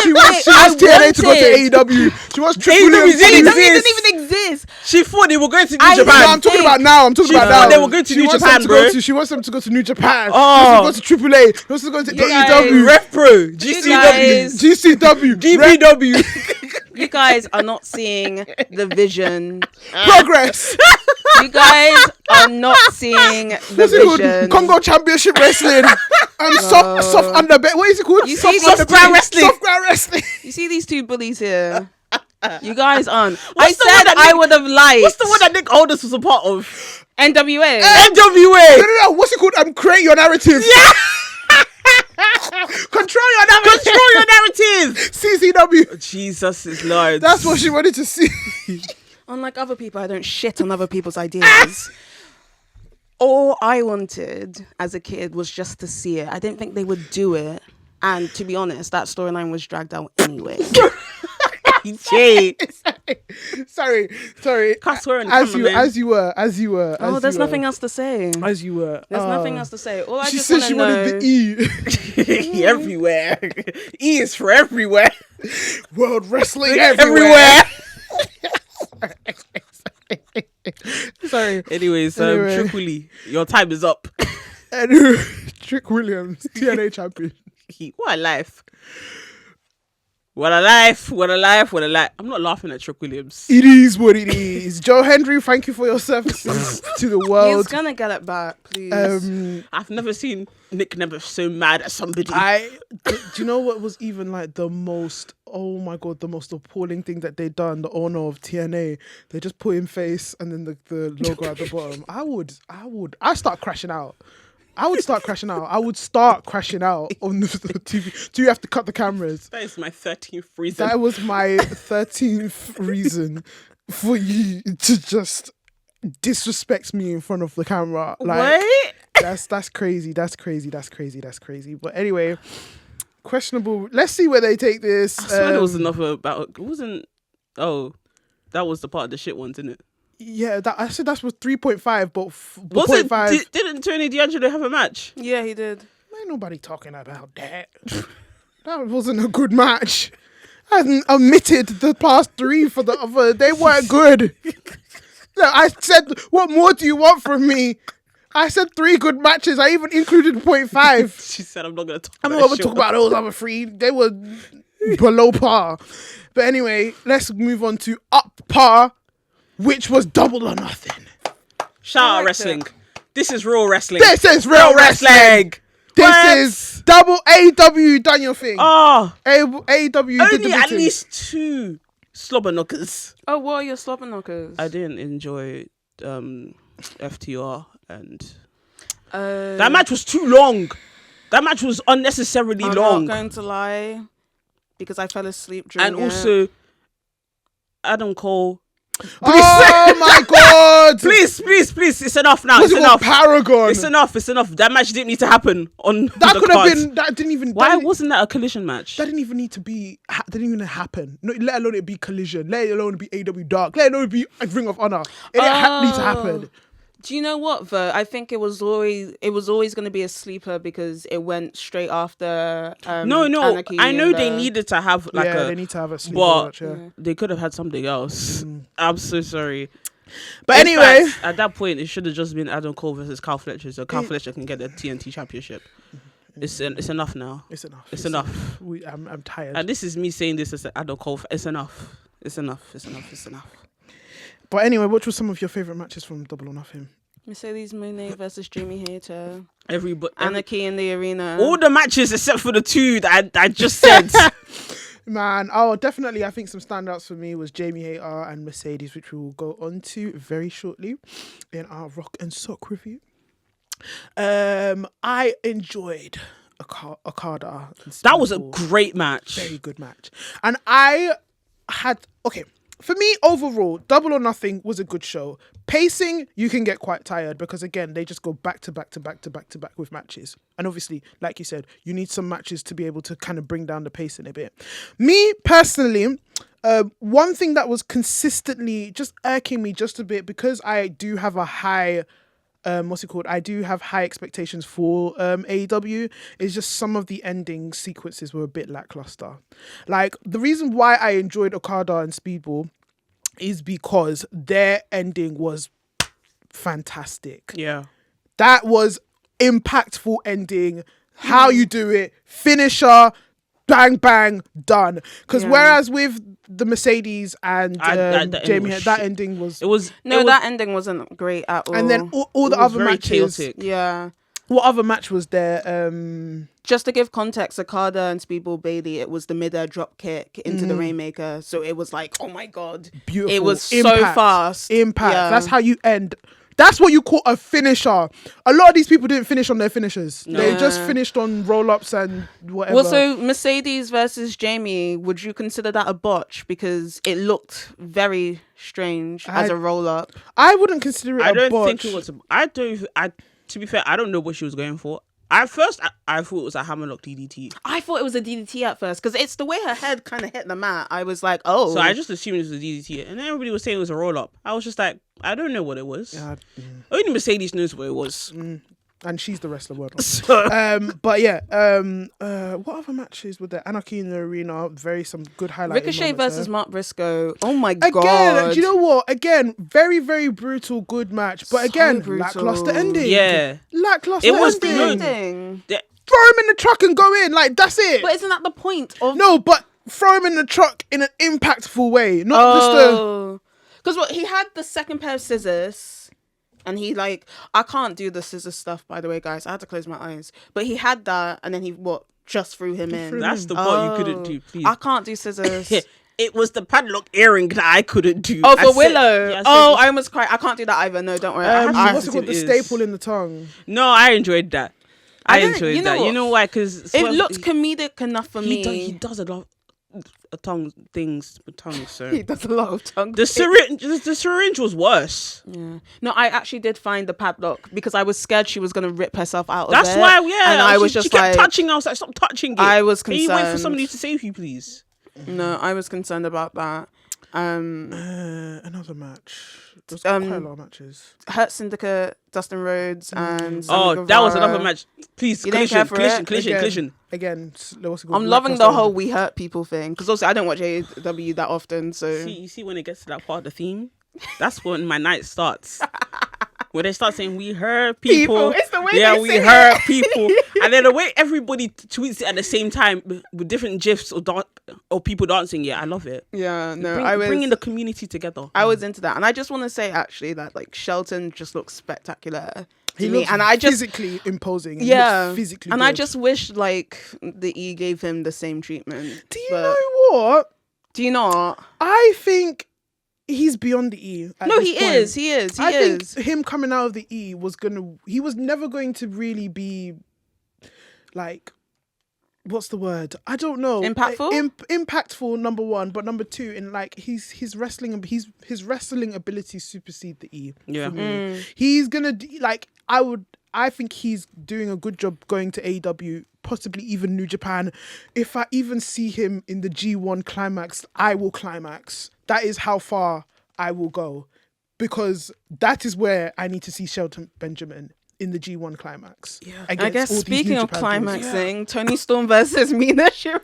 She wants TNA to go to AEW. She wants Triple AEW M. didn't even exist. She thought they were going to New No, Japan. I'm talking about now. They were going to New Japan, bro. She wants them to go to New Japan. Oh. She wants to go to AAA. She wants to go to AEW. Ref Pro, GCW, GCW. You guys are not seeing the vision. Progress. You guys are not seeing the What's it called? vision. Congo Championship Wrestling. Soft underbet. What is it called? You see Soft these ground wrestling. Soft ground wrestling. You see these two bullies here. You guys aren't. What's the one I said that I would have liked. What's the one that Nick Aldis was a part of? NWA. NWA. No. What's it called? Create your narrative. Yeah. Control your narrative. Control your narrative. CCW. Jesus is Lord. That's what she wanted to see. Unlike other people, I don't shit on other people's ideas. All I wanted as a kid was just to see it. I didn't think they would do it. And to be honest, that storyline was dragged out anyway. Sorry. As you were. Oh, there's nothing else to say. As you were. There's nothing else to say. All I She just said want she to know. wanted the E. Everywhere. E is for everywhere. World wrestling everywhere. Sorry. Anyways, Tripoli, your time is up. Trick Williams, TNA champion. What a life. What a life. I'm not laughing at Trick Williams. It is what it is. Joe Hendry, thank you for your services to the world. He's gonna get it back, please. I've never seen Nick Never so mad at somebody. Do you know what was even like the most, oh my God, the most appalling thing that they done, the owner of TNA, they just put in face and then the logo at the bottom. I'd start crashing out. I would start crashing out on the TV. Do you have to cut the cameras? That is my 13th reason. That was my 13th reason for you to just disrespect me in front of the camera. Like, Wait. That's crazy. But anyway, questionable. Let's see where they take this. I swear there was another about. It wasn't. Oh, that was the part of the shit ones, isn't it? Yeah, I said that was 3.5, but was 0.5. it? Didn't Tony D'Angelo have a match? Yeah, he did. Ain't nobody talking about that. That wasn't a good match. I hadn't omitted the past three for the other. They weren't good. I said, what more do you want from me? I said 3 good matches. I even included 0.5. She said, I'm not going to talk I'm not going to talk about those other 3. They were below par. But anyway, let's move on to up par, which was Double or Nothing. Shout out wrestling. This is real wrestling. This is real wrestling. This is double AEW done your thing. Oh. AEW did the at thing. least 2 slobber knockers. Oh, what are your slobber knockers? I didn't enjoy FTR and that match was too long. That match was unnecessarily long. I'm not going to lie, because I fell asleep during and also Adam Cole. Oh my God! Please, it's enough now. What's It's it enough. called? Paragon. It's enough. That match didn't need to happen on That the could cards. have been. That didn't even. Why that, wasn't that a collision match? That didn't even need to be. Didn't even happen. No, let alone it be collision. Let alone it be AW Dark. Let alone it be a Ring of Honor. It didn't need to happen. Do you know what though? I think it was always going to be a sleeper because it went straight after. No. Anarchy I know and they needed to have like they need to have a sleeper but match. Yeah. they could have had something else. I'm so sorry. But In anyway, fact, at that point, it should have just been Adam Cole versus Kyle Fletcher, so Kyle Fletcher can get the TNT championship. It's enough now. It's enough. It's enough. I'm tired. And this is me saying this as Adam Cole. It's enough. But anyway, what were some of your favorite matches from Double or Nothing? Mercedes Mone versus Jamie Hayter. Anarchy in the arena. All the matches except for the 2 that I just said. Man, definitely. I think some standouts for me was Jamie Hayter and Mercedes, which we will go on to very shortly in our Rock and Sock review. I enjoyed Okada. That was a great match. Very good match. And for me, overall, Double or Nothing was a good show. Pacing, you can get quite tired because, again, they just go back to back with matches. And obviously, like you said, you need some matches to be able to kind of bring down the pacing a bit. Me, personally, One thing that was consistently just irking me just a bit, because I do have a high I do have high expectations for AEW, is just some of the ending sequences were a bit lackluster. Like, the reason why I enjoyed Okada and Speedball is because their ending was fantastic. Yeah. That was impactful ending. How you do it, finisher, bang bang, done. Because whereas with the Mercedes and Jamie, that ending was that ending wasn't great at all. And then all the other matches, chaotic. Yeah. What other match was there? Just to give context, Okada and Speedball Bailey, it was the mid-air drop kick into the Rainmaker. So it was like, oh my God. Beautiful. It was Impact. so fast. Impact. Yeah. That's how you end. That's what you call a finisher. A lot of these people didn't finish on their finishers. No. They just finished on roll-ups and whatever. Well, so Mercedes versus Jamie, would you consider that a botch? Because it looked very strange as a roll-up. I wouldn't consider it a botch. I don't think it was. To be fair, I don't know what she was going for. At first, I thought it was a hammerlock DDT. I thought it was a DDT at first because it's the way her head kind of hit the mat. I was like, oh. So I just assumed it was a DDT. And then everybody was saying it was a roll-up. I was just like, I don't know what it was. Only Mercedes knows what it was. And she's the wrestler world. So. But yeah, what other matches were there? Anarchy in the Arena, some good highlights. Ricochet versus Mark Briscoe. Oh my God. Again, do you know what? Again, very, very brutal, good match. But again, lackluster ending. Yeah. Lackluster ending. Throw him in the truck and go in. Like, that's it. But isn't that the point of... No, but throw him in the truck in an impactful way. Not just a... Because he had the second pair of scissors... And he I can't do the scissor stuff, by the way, guys. I had to close my eyes. But he had that, and then he just threw him in. That's the part you couldn't do, please. I can't do scissors. It was the padlock earring that I couldn't do. Oh, for Willow. I almost cried. I can't do that either. No, don't worry. What's it called? The staple in the tongue. No, I enjoyed that. I enjoyed that. You know why? Because it looked comedic enough for me. He does a lot of tongue things with tongues. So he does a lot of tongue. The syringe was worse. Yeah. No, I actually did find the padlock because I was scared she was gonna rip herself out of it. That's why, yeah. And I was just she kept touching. I was like, stop touching it. I was concerned. Can you wait for somebody to save you, please? No, I was concerned about that. Another match. There's quite a lot of matches. Hurt Syndicate, Dustin Rhodes, and that was another match. Please, collision. Again, I'm loving the whole "we hurt people" thing because also I don't watch AEW that often. So you see when it gets to that part of the theme, that's when my night starts. When they start saying "we hurt people," it's the way we hurt people, and then the way everybody tweets it at the same time with different gifs or people dancing. Yeah, I love it. Yeah, no, bringing the community together. I was into that, and I just want to say actually that Shelton just looks spectacular. He looks physically imposing. Yeah, physically. And good. I just wish the E gave him the same treatment. Do you know what? Do you not? I think he's beyond the E. No, he is. He is. I think him coming out of the E he was never going to really be what's the word? I don't know. Impactful? Impactful, number one, but number two, in his wrestling ability supersede the E. Yeah. He's gonna I think he's doing a good job going to AEW, possibly even New Japan. If I even see him in the G1 climax, I will climax. That is how far I will go, because that is where I need to see Shelton Benjamin in the G1 climax. Yeah. I guess speaking of climaxing, Tony Storm versus Mina Shiraka.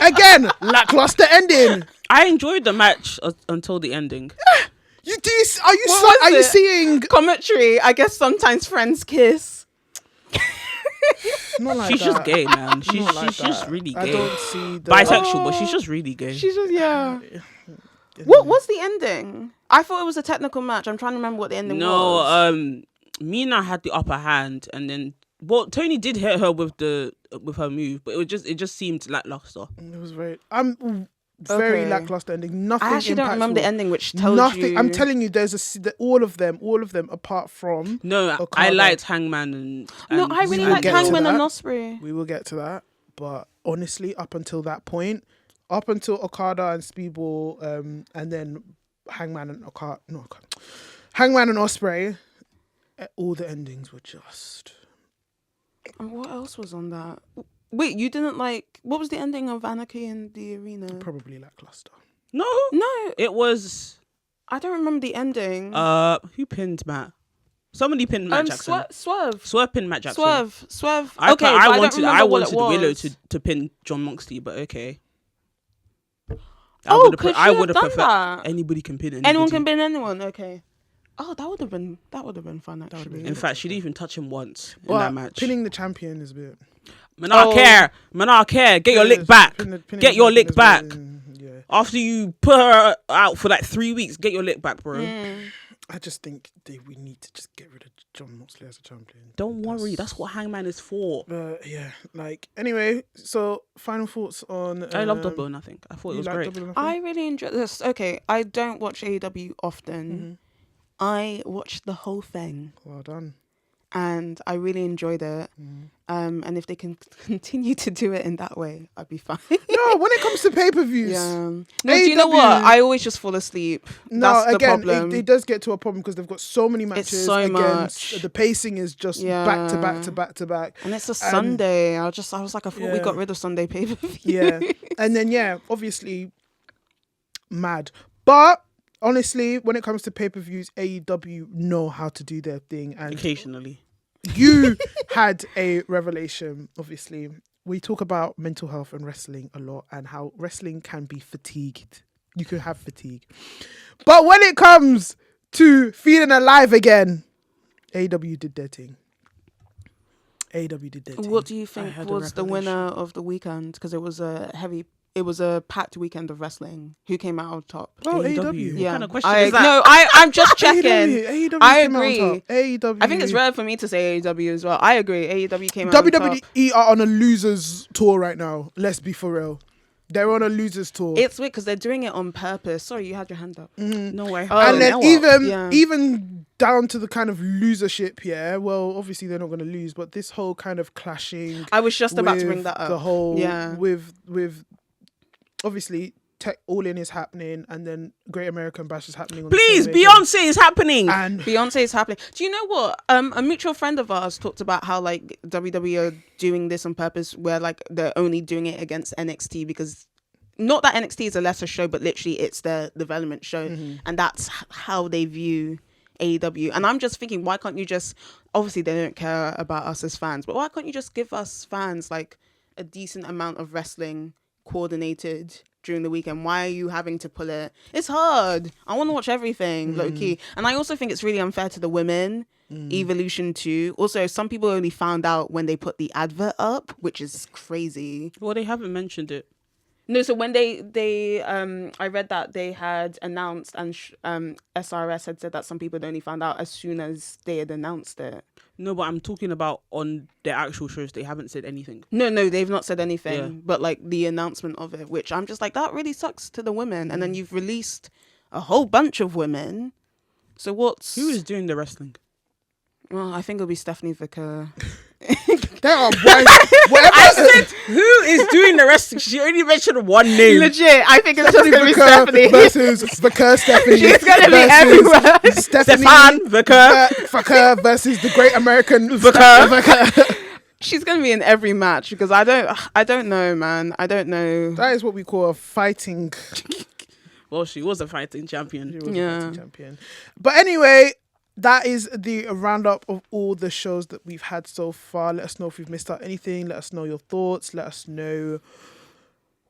Again, lackluster ending. I enjoyed the match until the ending. Are you seeing commentary? I guess sometimes friends kiss. Not like she's that. Just gay, man. She's just really gay. I don't see bisexual, but she's just really gay. She's just What was the ending? I thought it was a technical match. I'm trying to remember what the ending was. No, Mina had the upper hand, and then Tony did hit her with her move, but it just seemed lackluster. It was very lackluster ending. Nothing. I actually don't remember the ending, which tells nothing. you. I'm telling you, there's all of them, apart from. No, Okada. I liked Hangman and no, I really liked Hangman and Ospreay. We will get to that, but honestly, up until that point, up until Okada and Speedball, and then Hangman and Hangman and Ospreay, all the endings were just. And what else was on that? Wait, you didn't like... What was the ending of Anarchy in the Arena? Probably lackluster. No, No, it was. I don't remember the ending. Who pinned Matt? Somebody pinned Matt Jackson. Swerve pinned Matt Jackson. Swerve. I Okay, but I wanted what it Willow was. to pin John Moxley, but okay. Could she I would have have done preferred that? anybody can pin anybody. Anyone can pin anyone. Okay. Oh, that would have been fun actually. In fact, she didn't even touch him once in that match. Pinning the champion is a bit. Man, I care. Get your lick back. Get your lick back. Yeah. After you put her out for like 3 weeks, get your lick back, bro. I just think we need to just get rid of John Moxley as a champion. Don't worry, that's what Hangman is for. Yeah, like anyway. So final thoughts on. I love Double or Nothing. I thought it was great. I really enjoyed this. Okay, I don't watch AEW often. I watched the whole thing. Well done. And I really enjoyed it. And if they can continue to do it in that way, I'd be fine. No, when it comes to pay-per-views. Yeah. No, do you know what? I always just fall asleep. No, That's the again, problem. it does get to a problem because they've got so many matches. It's so much. The pacing is just back to back to back to back. And it's a Sunday. I was like, I thought we got rid of Sunday pay-per-view. Yeah. And then, obviously, mad. But honestly, when it comes to pay-per-views, AEW know how to do their thing. And occasionally. You had a revelation, obviously. We talk about mental health and wrestling a lot and how wrestling can be fatigued. You can have fatigue. But when it comes to feeling alive again, AEW did their thing. AEW did their thing. What do you think was the winner of the weekend? Because it was a packed weekend of wrestling. Who came out on top? Oh, AEW. What kind of question is that? No, I'm just checking. AEW I came out on agree. top. AEW. I think it's rare for me to say AEW as well. I agree. AEW came out on top. WWE are on a losers tour right now. Let's be for real. They're on a losers tour. It's weird because they're doing it on purpose. Sorry, you had your hand up. No way. And then even down to the kind of losership, well, obviously they're not going to lose, but this whole kind of clashing. I was just about to bring that up. The whole with obviously Tech All In is happening, and then Great American Bash is happening. Please, Beyonce is happening. And Beyonce is happening. Do you know what? A mutual friend of ours talked about how like WWE are doing this on purpose, where like they're only doing it against NXT because not that NXT is a lesser show, but literally it's their development show, and that's how they view AEW. And I'm just thinking, why can't you just? Obviously, they don't care about us as fans, but why can't you just give us fans like a decent amount of wrestling coordinated during the weekend? Why are you having to pull it? It's hard. I want to watch everything, low key. And I also think it's really unfair to the women. Evolution 2. Also, some people only found out when they put the advert up, which is crazy. Well, they haven't mentioned it. No, so when they I read that they had announced, and SRS had said that some people only found out as soon as they had announced it. No, but I'm talking about on their actual shows. They haven't said anything. No, they've not said anything. Yeah. But like the announcement of it, which I'm just like, that really sucks to the women. And then you've released a whole bunch of women. So who is doing the wrestling? Well, I think it'll be Stephanie Vaquer. there are I said, who is doing the wrestling? She only mentioned one name. Legit, I think it's just going to be Stephanie. Versus Vaquer Stephanie. She's going to be everywhere. Stefan Vaquer versus the Great American Vaquer. She's going to be in every match because I don't know, man. I don't know. That is what we call a fighting. Well, she was a fighting champion. But anyway, that is the roundup of all the shows that we've had so far. Let us know if we've missed out anything. Let us know your thoughts. Let us know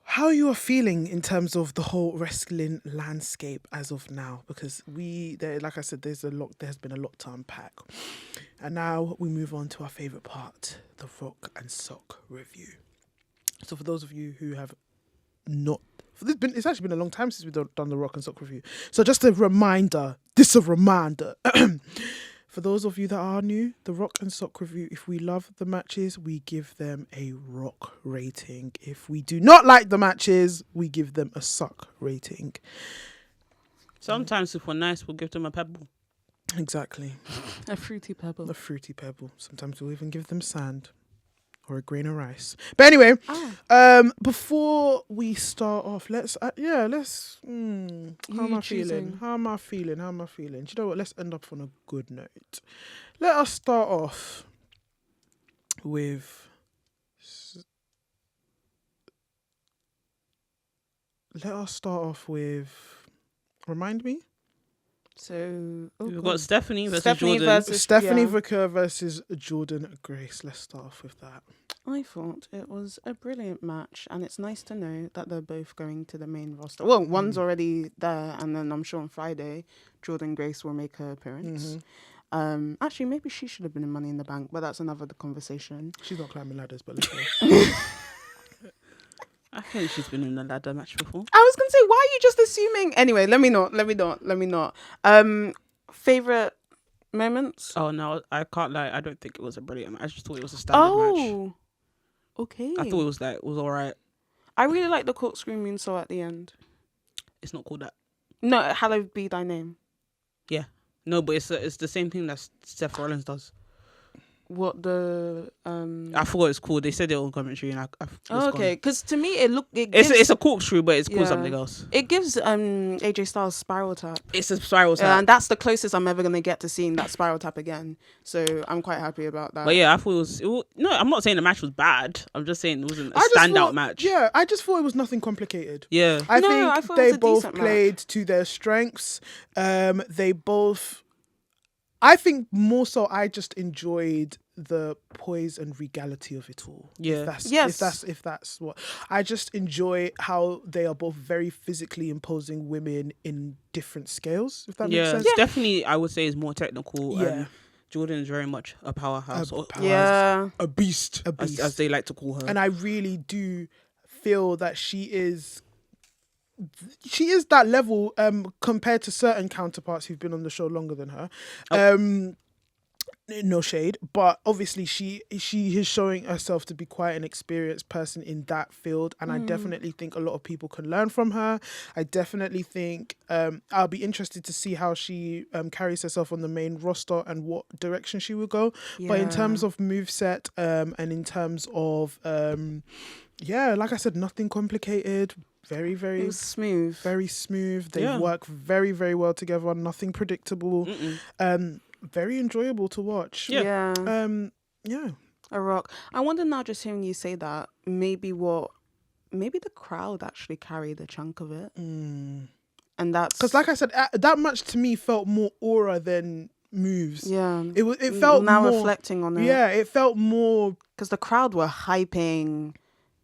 how you are feeling in terms of the whole wrestling landscape as of now. Because like I said, there's been a lot to unpack. And now we move on to our favourite part, the Rock and Sock review. So for those of you who have not... It's actually been a long time since we've done the Rock and Sock review. So just a reminder. For those of you that are new, the Rock and Sock review, if we love the matches, we give them a rock rating. If we do not like the matches, we give them a sock rating. Sometimes if we're nice, we'll give them a pebble. Exactly. A fruity pebble. A fruity pebble. Sometimes we'll even give them sand. Or a grain of rice. But anyway, before we start off, let's how am I feeling? How am I feeling? Do you know what? Let's end up on a good note. Let us start off with let us start off with. Remind me. So we've got Stephanie versus Jordan. Vaquer versus Jordan Grace. Let's start off with that. I thought it was a brilliant match, and it's nice to know that they're both going to the main roster. Well, one's already there, and then I'm sure on Friday, Jordan Grace will make her appearance. Actually, maybe she should have been in Money in the Bank, but that's another conversation. She's not climbing ladders, but let's go. I think she's been in a ladder match before. I was gonna say, why are you just assuming? Anyway, let me not. Favorite moments? Oh no, I can't lie. I don't think it was a brilliant match. I just thought it was a standard match. Okay. I thought it was alright. I really like the corkscrew moonsault at the end. It's not called that. No, hallowed be thy name. Yeah. No, but it's the same thing that Seth Rollins does. What the I forgot it's called. They said it on commentary, and okay. Because to me, it's a corkscrew, but it's called something else. It gives AJ Styles spiral tap. It's a spiral tap, and that's the closest I'm ever gonna get to seeing that spiral tap again. So I'm quite happy about that. But yeah, I thought it was. No, I'm not saying the match was bad. I'm just saying it wasn't a standout match. Yeah, I just thought it was nothing complicated. Yeah, I think they both played to their strengths. They both. I think more so I just enjoyed the poise and regality of it all. Yeah. If that's what I just enjoy, how they are both very physically imposing women in different scales, if that makes sense. Yeah, definitely I would say is more technical. Yeah. Jordan is very much a powerhouse. A beast. As they like to call her. And I really do feel that she is that level compared to certain counterparts who've been on the show longer than her. No shade, but obviously she is showing herself to be quite an experienced person in that field, and I definitely think a lot of people can learn from her. I definitely think I'll be interested to see how she carries herself on the main roster and what direction she will go. But in terms of moveset and in terms of like I said, nothing complicated. Very, very... It was smooth. Very smooth. They work very, very well together. Nothing predictable. Very enjoyable to watch. Yeah. A rock. I wonder now, just hearing you say that, maybe the crowd actually carried a chunk of it. And that's... Because like I said, that match to me felt more aura than moves. Yeah. It felt now more... reflecting on it. Yeah, it felt more... Because the crowd were hyping...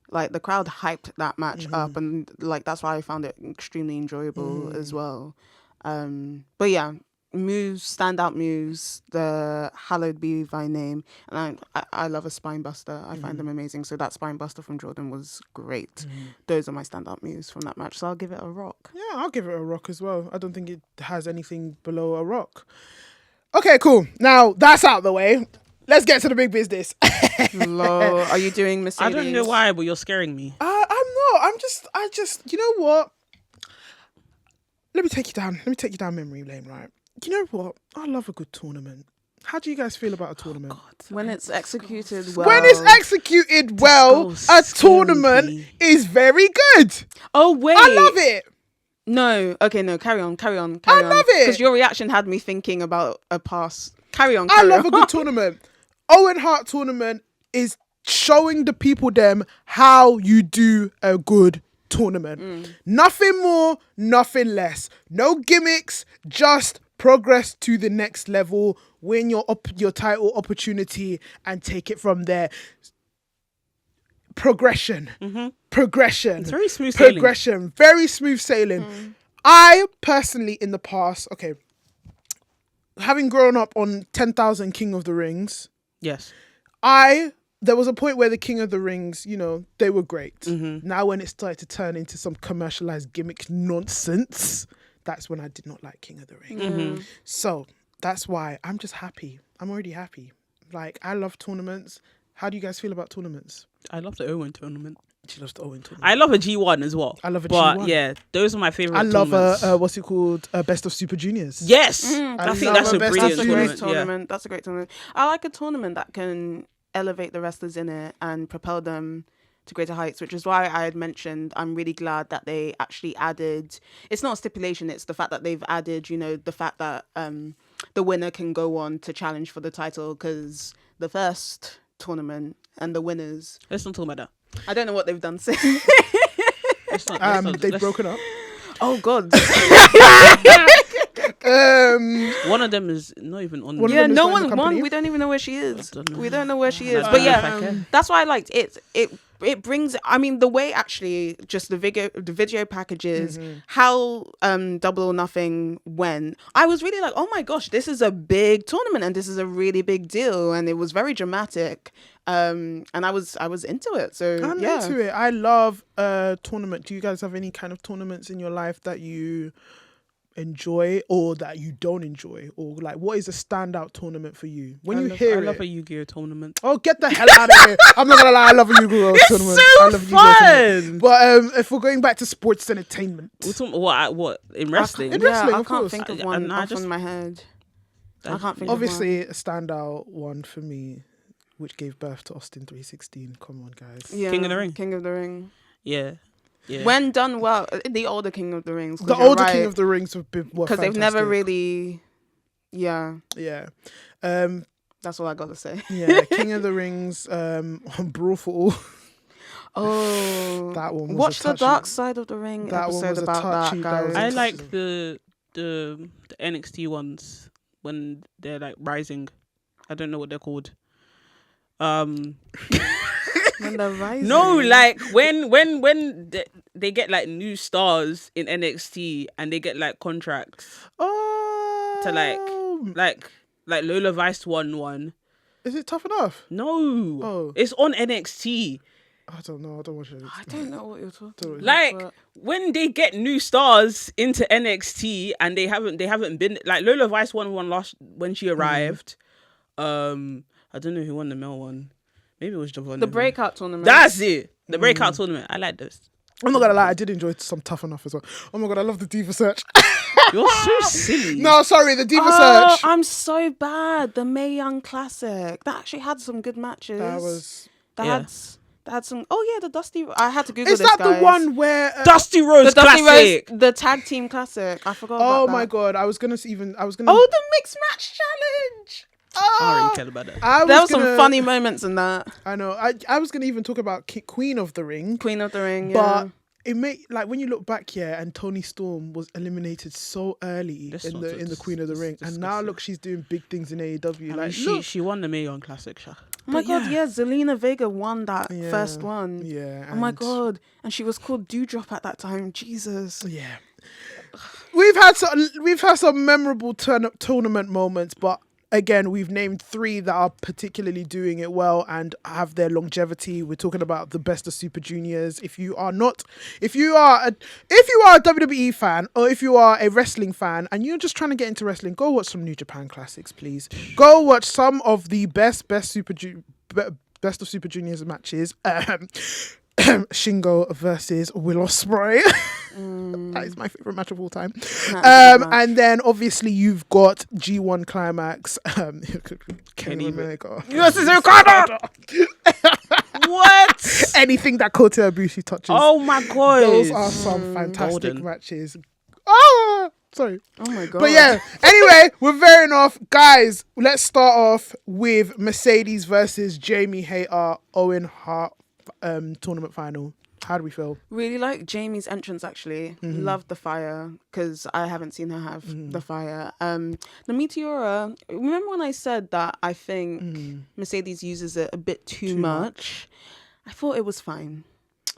Like, the crowd hyped that match up, and, like, that's why I found it extremely enjoyable as well. But, yeah, standout moves, the Hallowed Be Thy Name. And I love a spine buster. I find them amazing. So that spine buster from Jordan was great. Those are my standout moves from that match. So I'll give it a rock. Yeah, I'll give it a rock as well. I don't think it has anything below a rock. Okay, cool. Now, that's out of the way. Let's get to the big business. Lol. Are you doing Mercedes? I don't know why, but you're scaring me. I'm not. I just, you know what? Let me take you down memory lane, right? You know what? I love a good tournament. How do you guys feel about a tournament? When it's executed well. When it's executed well, a tournament is very good. Oh, wait. I love it. No. Okay, no. Carry on. I love it. Because your reaction had me thinking about a pass. Carry on. I love a good tournament. Owen Hart tournament is showing the people them how you do a good tournament. Nothing more, nothing less. No gimmicks, just progress to the next level, win your title opportunity and take it from there. Progression. It's very smooth sailing. Progression. Very smooth sailing. I personally in the past, having grown up on 10,000 King of the Rings, yes, there was a point where the King of the Rings, they were great. Now when it started to turn into some commercialized gimmick nonsense, that's when I did not like King of the Ring. So that's why I'm just happy. I'm already happy. Like, I love tournaments. How do you guys feel about tournaments? I love the Owen tournament. She loves the Owen tournament. I love a G1 as well. I love a G1. But yeah, those are my favorite. I love tournaments. Best of Super Juniors. Yes, I think that's a brilliant tournament. Yeah. That's a great tournament. I like a tournament that can elevate the wrestlers in it and propel them to greater heights, which is why I had mentioned I'm really glad that they actually added, it's not a stipulation, it's the fact that they've added, the fact that the winner can go on to challenge for the title, because the first tournament and the winners, let's not talk about that. I don't know what they've done since. They've broken up. Oh God. One of them is not even on. No one. We don't even know where she is. We don't know where she is. But that's why I liked it. It brings. I mean, the way actually just the video packages, how Double or Nothing went. I was really like, oh my gosh, this is a big tournament and this is a really big deal, and it was very dramatic. And I was into it. So I'm into it. I love tournament. Do you guys have any kind of tournaments in your life that you enjoy or that you don't enjoy, or like what is a standout tournament for you when I love a Yu-Gi-Oh tournament. Oh, get the hell out of here. I'm not gonna lie, I love a Yu-Gi-Oh tournament. So fun. But if we're going back to sports entertainment, what in wrestling? I can't think of one off on my head. I can't think obviously of a standout one for me, which gave birth to Austin 316. Come on, guys. Yeah, King of the Ring. Yeah. When done well, the older King of the Rings. The older King of the Rings were because they've never really, yeah. That's all I got to say. Yeah, King of the Rings, Brawl for All. Oh, that one. Watch the Dark Side of the Ring that episode was about that, guys. I like the NXT ones when they're like rising. I don't know what they're called. When they're rising. No, like when they get like new stars in NXT and they get like contracts. To like Lola Vice won one. Is it Tough Enough? No. It's on NXT. I don't know. I don't watch it. I don't know what you're talking about. Like when they get new stars into NXT and they haven't been like Lola Vice won one last when she arrived. I don't know who won the male one. Maybe it was Javon. The breakout tournament. That's it. The breakout tournament. I like those. I'm not gonna lie, I did enjoy some Tough Enough as well. Oh my God, I love the Diva Search. You're so silly. No, sorry, the Diva Search. I'm so bad. The Mae Young Classic. That actually had some good matches. That had some. Oh yeah, the Dusty. I had to Google this. Is that the one where Dusty Rhodes Classic? The tag team classic. I forgot. Oh my God, I was gonna. Oh, the mixed match challenge. I don't really care about that. There were some funny moments in that. I know. I was gonna even talk about Queen of the Ring. Queen of the Ring, but it made like when you look back here, and Toni Storm was eliminated so early in the Queen of the Ring, and now look, she's doing big things in AEW. She won the Mae Young Classic, Sha. Oh my God, Zelina Vega won that first one. Yeah. Oh my God, and she was called Dewdrop at that time. Jesus. Yeah. We've had some memorable tournament moments, but again, we've named 3 that are particularly doing it well and have their longevity. We're talking about the best of Super Juniors. If you are a WWE fan or if you are a wrestling fan and you're just trying to get into wrestling, go watch some New Japan Classics, please. Go watch some of the best of Super Juniors matches. Shingo versus Will Ospreay. That is my favorite match of all time. And then obviously you've got G1 Climax. Kenny Omega. Versus Okada. What? Anything that Kota Ibushi touches. Oh my God. Those are some fantastic matches. Oh, sorry. Oh my God. But yeah, anyway, we're veering off. Guys, let's start off with Mercedes versus Jamie Hayter, Owen Hart tournament final. How do we feel? Really like Jamie's entrance, actually. Loved the fire, because I haven't seen her have the fire. The Meteora, remember when I said that I think Mercedes uses it a bit too much? I thought it was fine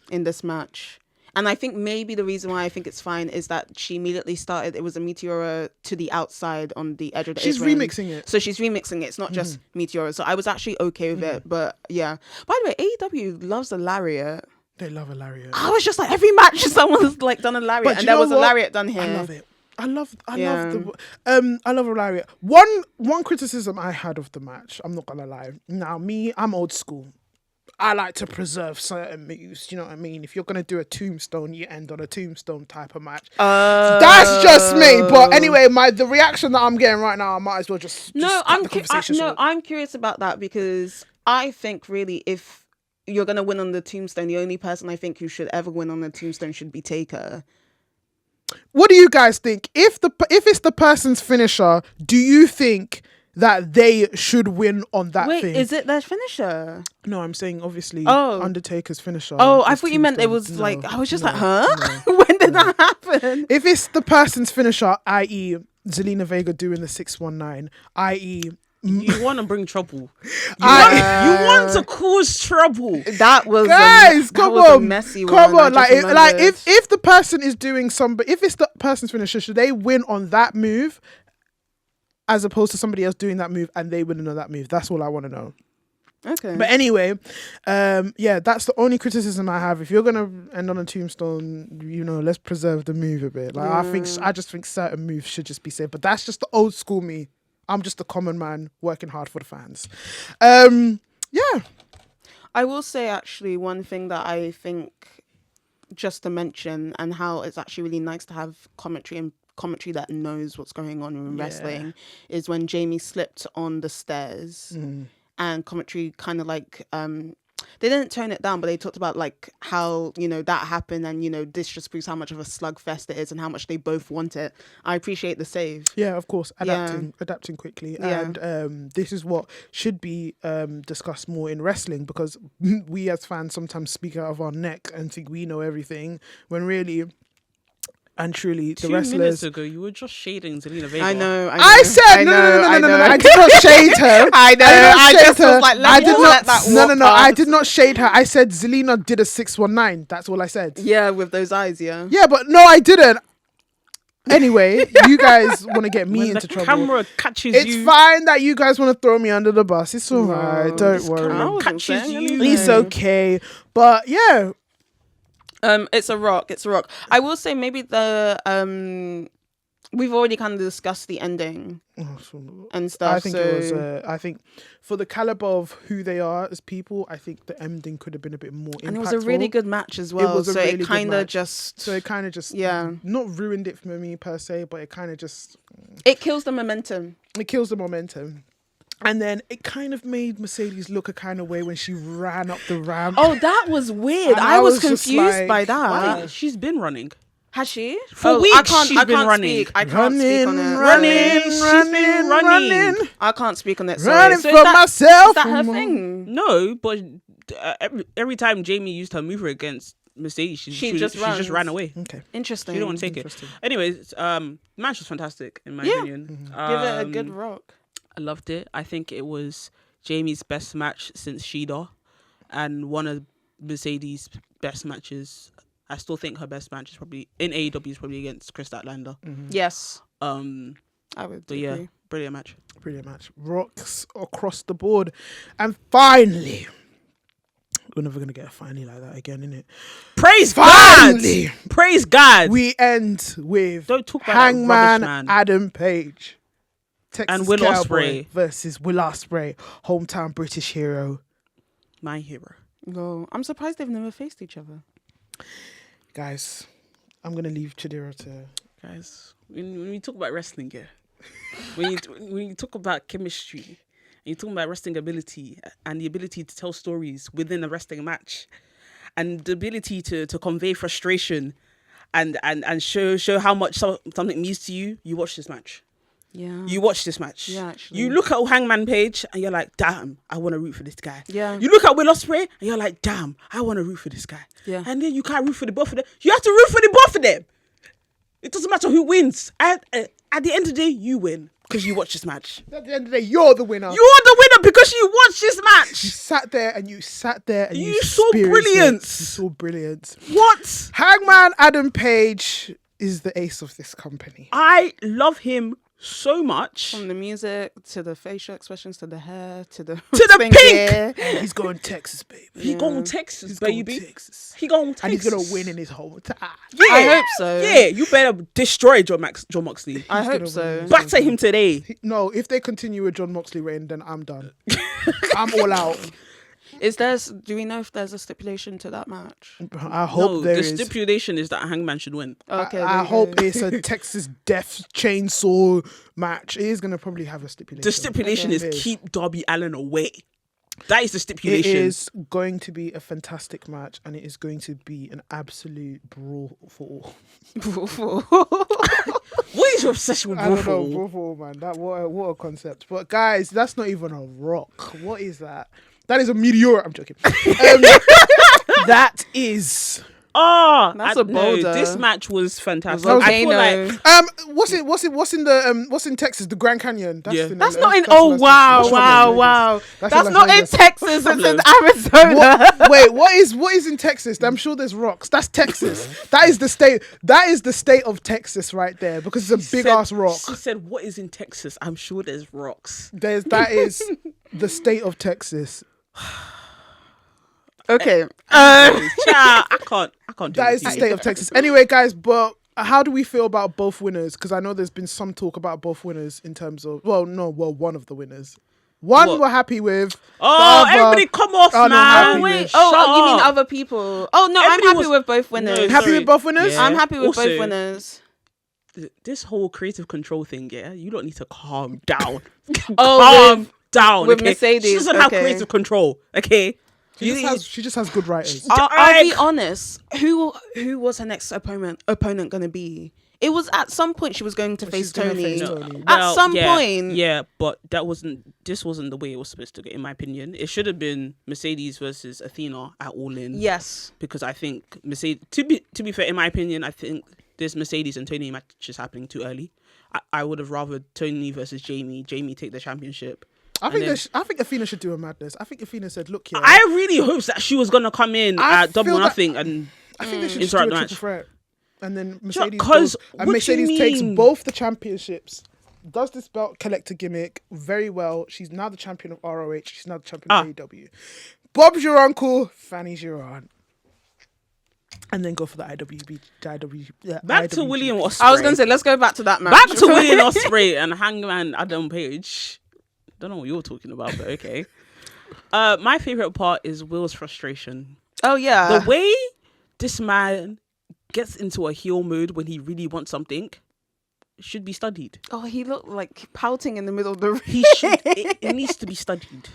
in this match. And I think maybe the reason why I think it's fine is that she immediately started, it was a Meteora to the outside on the edge of the She's apron. remixing it. So she's remixing it. It's not just Meteora. So I was actually okay with it. But yeah. By the way, AEW loves a lariat. They love a lariat. I was just like, every match someone's like done a lariat, and there was a lariat done here. I love it. I love a lariat. One criticism I had of the match, I'm not gonna lie. Now I'm old school. I like to preserve certain moves. You know what I mean? If you're going to do a tombstone, you end on a tombstone type of match. That's just me. But anyway, the reaction that I'm getting right now, I might as well just I'm curious about that, because I think really if you're going to win on the tombstone, the only person I think who should ever win on the tombstone should be Taker. What do you guys think? If it's the person's finisher, do you think that they should win on that thing. Wait, is it their finisher? No, I'm saying obviously Undertaker's finisher. Oh, I thought you meant it was like, I was just like, huh? When did that happen? If it's the person's finisher, i.e. Zelina Vega doing the 619, i.e. You want to bring trouble. You want to cause trouble. That was come was on, a messy come one. on. Like if the person is doing if it's the person's finisher, should they win on that move as opposed to somebody else doing that move and they winning on that move? That's all I want to know. Okay. But anyway, that's the only criticism I have. If you're gonna end on a tombstone, let's preserve the move a bit. Like I just think certain moves should just be saved. But that's just the old school me. I'm just a common man working hard for the fans. Yeah. I will say actually one thing that I think just to mention and how it's actually really nice to have commentary that knows what's going on in wrestling is when Jamie slipped on the stairs and commentary kind of like they didn't tone it down, but they talked about like how that happened and this just proves how much of a slugfest it is and how much they both want it. I appreciate the save. Yeah, of course, adapting quickly, and this is what should be discussed more in wrestling, because we as fans sometimes speak out of our neck and think we know everything when really and truly the wrestlers. 2 minutes ago, you were just shading Zelina Vega. I know. I said no. I did not shade her. I know. I just was like, let that walk No. I did not shade her. I said Zelina did a 619. That's all I said. Yeah, with those eyes. Yeah. Yeah, but no, I didn't. Anyway, you guys want to get me when into the trouble. Camera catches it's you. fine that you guys want to throw me under the bus. It's all right. Don't worry. Camera catches you. It's okay. But yeah. It's a rock. I will say maybe we've already kind of discussed the ending and stuff. I think it was. I think for the caliber of who they are as people, I think the ending could have been a bit more impactful. And it was a really good match as well. It kind of just not ruined it for me per se, but it kind of just it kills the momentum. And then it kind of made Mercedes look a kind of way when she ran up the ramp. Oh, that was weird. I was confused by that. Why? She's been running. Has she? For weeks she's been running. I can't speak on it. Running. I can't speak on it. Running so for myself. Is that her thing? No, but every time Jamie used her mover against Mercedes, she just ran away. Okay. Interesting. She didn't want to take it. Anyways, match was fantastic in my opinion. Give it a good rock. I loved it. I think it was Jamie's best match since Shida, and one of Mercedes' best matches. I still think her best match is probably in AEW is probably against Chris Statlander. Yes. I would agree. Yeah, brilliant match. Rocks across the board. And finally, we're never gonna get a finally like that again, innit? Praise finally. God! Praise God! We end with Don't talk about Hangman that rubbish, man. Adam Page. Texas and Will Cowboy Ospreay versus Will Ospreay, hometown British hero. My hero. No, I'm surprised they've never faced each other. Guys, I'm gonna leave Chidera to. Guys, when we talk about wrestling, when you talk about chemistry, and you talk about wrestling ability and the ability to tell stories within a wrestling match, and the ability to convey frustration, and show how much something means to you, you watch this match. Yeah. You watch this match. Yeah, actually. You look at Hangman Page and you're like, damn, I want to root for this guy. Yeah. You look at Will Ospreay and you're like, damn, I want to root for this guy. Yeah. And then you can't root for the both of them. You have to root for the both of them. It doesn't matter who wins. At the end of the day, you win because you watch this match. At the end of the day, you're the winner. You're the winner because you watched this match. You sat there and you saw brilliance. You saw brilliance. What? Hangman Adam Page is the ace of this company. I love him so much. From the music to the facial expressions to the hair to the pink. He's going Texas, baby. He going Texas, baby. Going Texas. He going Texas. And he's gonna win in his hometown. Yeah, I hope so. Yeah, you better destroy John Moxley. I hope so. Batter him today. No, if they continue with John Moxley reign, then I'm done. I'm all out. Do we know if there's a stipulation to that match? I hope there is. The stipulation is that Hangman should win. Okay. I hope it's a Texas Death Chainsaw match. It is going to probably have a stipulation. The stipulation is keep Darby Allin away. That is the stipulation. It is going to be a fantastic match, and it is going to be an absolute brawl for all. What is your obsession with I don't know, Buffalo? Buffalo, man. That what a concept. But guys, that's not even a rock. What is that? That is a meteor. I'm joking. That is. Oh, That's a boulder. This match was fantastic. Okay, I feel like What's in Texas? The Grand Canyon. That's not in. Oh wow. That's not in Texas. It's in Arizona. Wait, what is in Texas? I'm sure there's rocks. That's Texas. That is the state. That is the state of Texas right there because it's a big ass rock. She said, "What is in Texas? I'm sure there's rocks." That is the state of Texas. Okay. I can't do That is the state of Texas. Anyway, guys, but how do we feel about both winners? Because I know there's been some talk about both winners in terms of one of the winners. One we're happy with. Oh, everybody come off, man. No, Wait. Shut You mean up. other people? Oh no, Everybody I'm happy with both winners. No, Happy sorry. with both winners? Yeah. I'm happy with Also, both winners. This whole creative control thing, yeah, you don't need to calm down. Oh, calm down. with okay? Mercedes, She doesn't have okay. creative control. Okay. She just has good writers. I'll be honest. Who was her next opponent going to be? It was at some point she was going to face she's gonna Tony. face Tony. At some point. Yeah, but this wasn't the way it was supposed to go, in my opinion. It should have been Mercedes versus Athena at All In. Yes. Because I think Mercedes, to be fair, in my opinion, I think this Mercedes and Tony match is happening too early. I would have rather Tony versus Jamie take the championship. I think Athena should do a madness. I think Athena said, "Look, here." I really hope that she was gonna come in at Double or Nothing and I think they should just do a interrupt the triple match. threat, and then Mercedes takes mean? both the championships. Does this belt collector gimmick very well. She's now the champion of ROH. She's now the champion of AEW. Bob's your uncle. Fanny's your aunt. And then go for the IWB. Back to William Ospreay. I was going to say, let's go back to that match. Back to William Ospreay and Hangman Adam Page. Don't know what you're talking about, but okay. My favorite part is Will's frustration. Oh yeah. The way this man gets into a heel mood when he really wants something should be studied. Oh, he looked like pouting in the middle of the ring. It needs to be studied.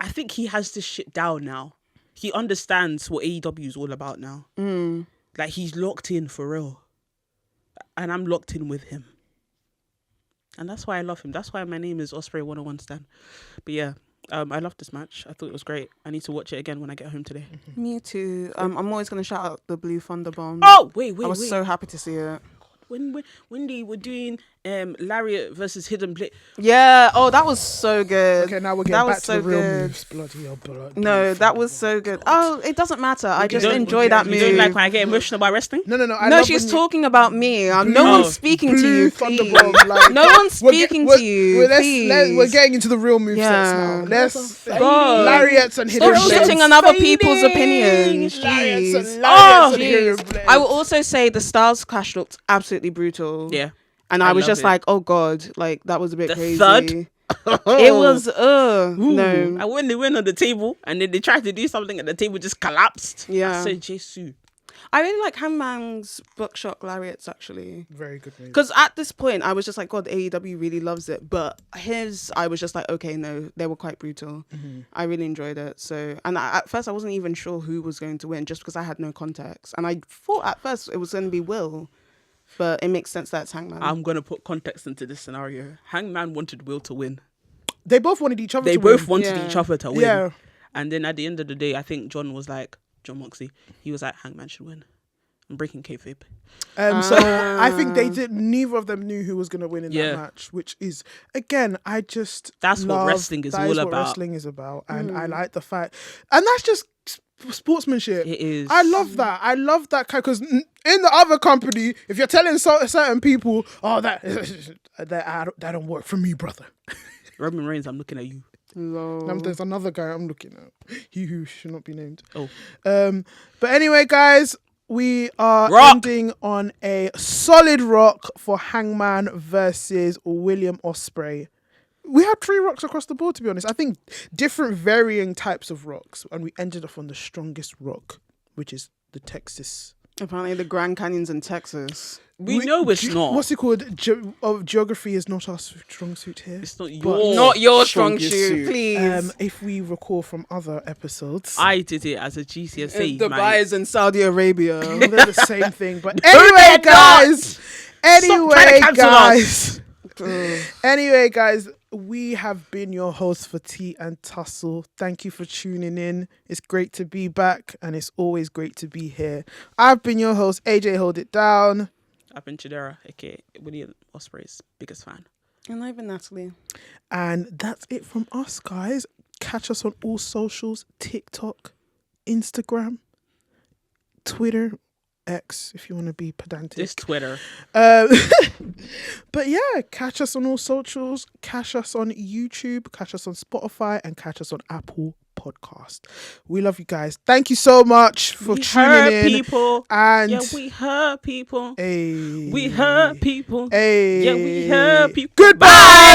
I think he has this shit down now. He understands what AEW is all about now. Like, he's locked in for real. And I'm locked in with him. And that's why I love him. That's why my name is Ospreay 101 Stan. But yeah, I loved this match. I thought it was great. I need to watch it again when I get home today. Me too. I'm always going to shout out the Blue Thunder Bomb. Oh, wait. I was so happy to see it. When they were doing Lariat versus Hidden Blade. Yeah. Oh, that was so good. Okay, now we're getting back to the real moves. No, that was so good. Oh, it doesn't matter. I just enjoy that move. You don't like when I get emotional about wrestling? No. No, she's talking about me. No one's speaking to you. No one's speaking to you. We're getting into the real move sets now. Let's lariats and hidden Stop blades. shitting on other people's opinions. Lariats Jeez. and lariats and hidden Jeez. blades. I will also say the Styles clash looked absolutely brutal. Yeah. And I was love just it. like, oh God, like that was a bit The crazy. third? It was, no. And when they went on the table and then they tried to do something and the table just collapsed. Yeah. I said, Jesus. I really like Hangman's buckshot lariats actually. Very good move. Because at this point, I was just like, God, AEW really loves it. But I was just like, okay, no, they were quite brutal. I really enjoyed it. So, and at first, I wasn't even sure who was going to win just because I had no context. And I thought at first it was going to be Will. But it makes sense that it's Hangman. I'm going to put context into this scenario. Hangman wanted Will to win. They both wanted each other They to both win. wanted each other to win. Yeah. And then at the end of the day, I think John Moxley, he was like, Hangman should win. I'm breaking kayfabe. So I think neither of them knew who was going to win in that match, which is, again, That's what wrestling is all about. Wrestling is about. And I like the fact. And that's just sportsmanship. It is. I love that because in the other company, if you're telling certain people, oh, that don't work for me, brother. Roman Reigns, I'm looking at you. There's another guy I'm looking at. He who should not be named. Oh. But anyway, guys, we are ending on a solid rock for Hangman versus William Ospreay. We had 3 rocks across the board, to be honest. I think different varying types of rocks. And we ended off on the strongest rock, which is the Texas. Apparently the Grand Canyon's in Texas. We know it's not. What's it called? Geography is not our strong suit here. It's not your strong suit, please. If we recall from other episodes. I did it as a GCSE. Dubai is in Saudi Arabia. They're the same thing. But anyway, guys. Anyway, guys, we have been your hosts for Tea and Tussle. Thank you for tuning in. It's great to be back, and it's always great to be here. I've been your host, AJ Hold It Down. I've been Chidera, aka William Ospreay's biggest fan. And I've been Natalie. And that's it from us, guys. Catch us on all socials: TikTok, Instagram, Twitter, X, if you want to be pedantic. This Twitter. But yeah, catch us on all socials. Catch us on YouTube. Catch us on Spotify. And catch us on Apple Podcast. We love you guys. Thank you so much for tuning in. People. And yeah, we heard people. Hey. We heard people. Hey. Yeah, we heard people. Goodbye.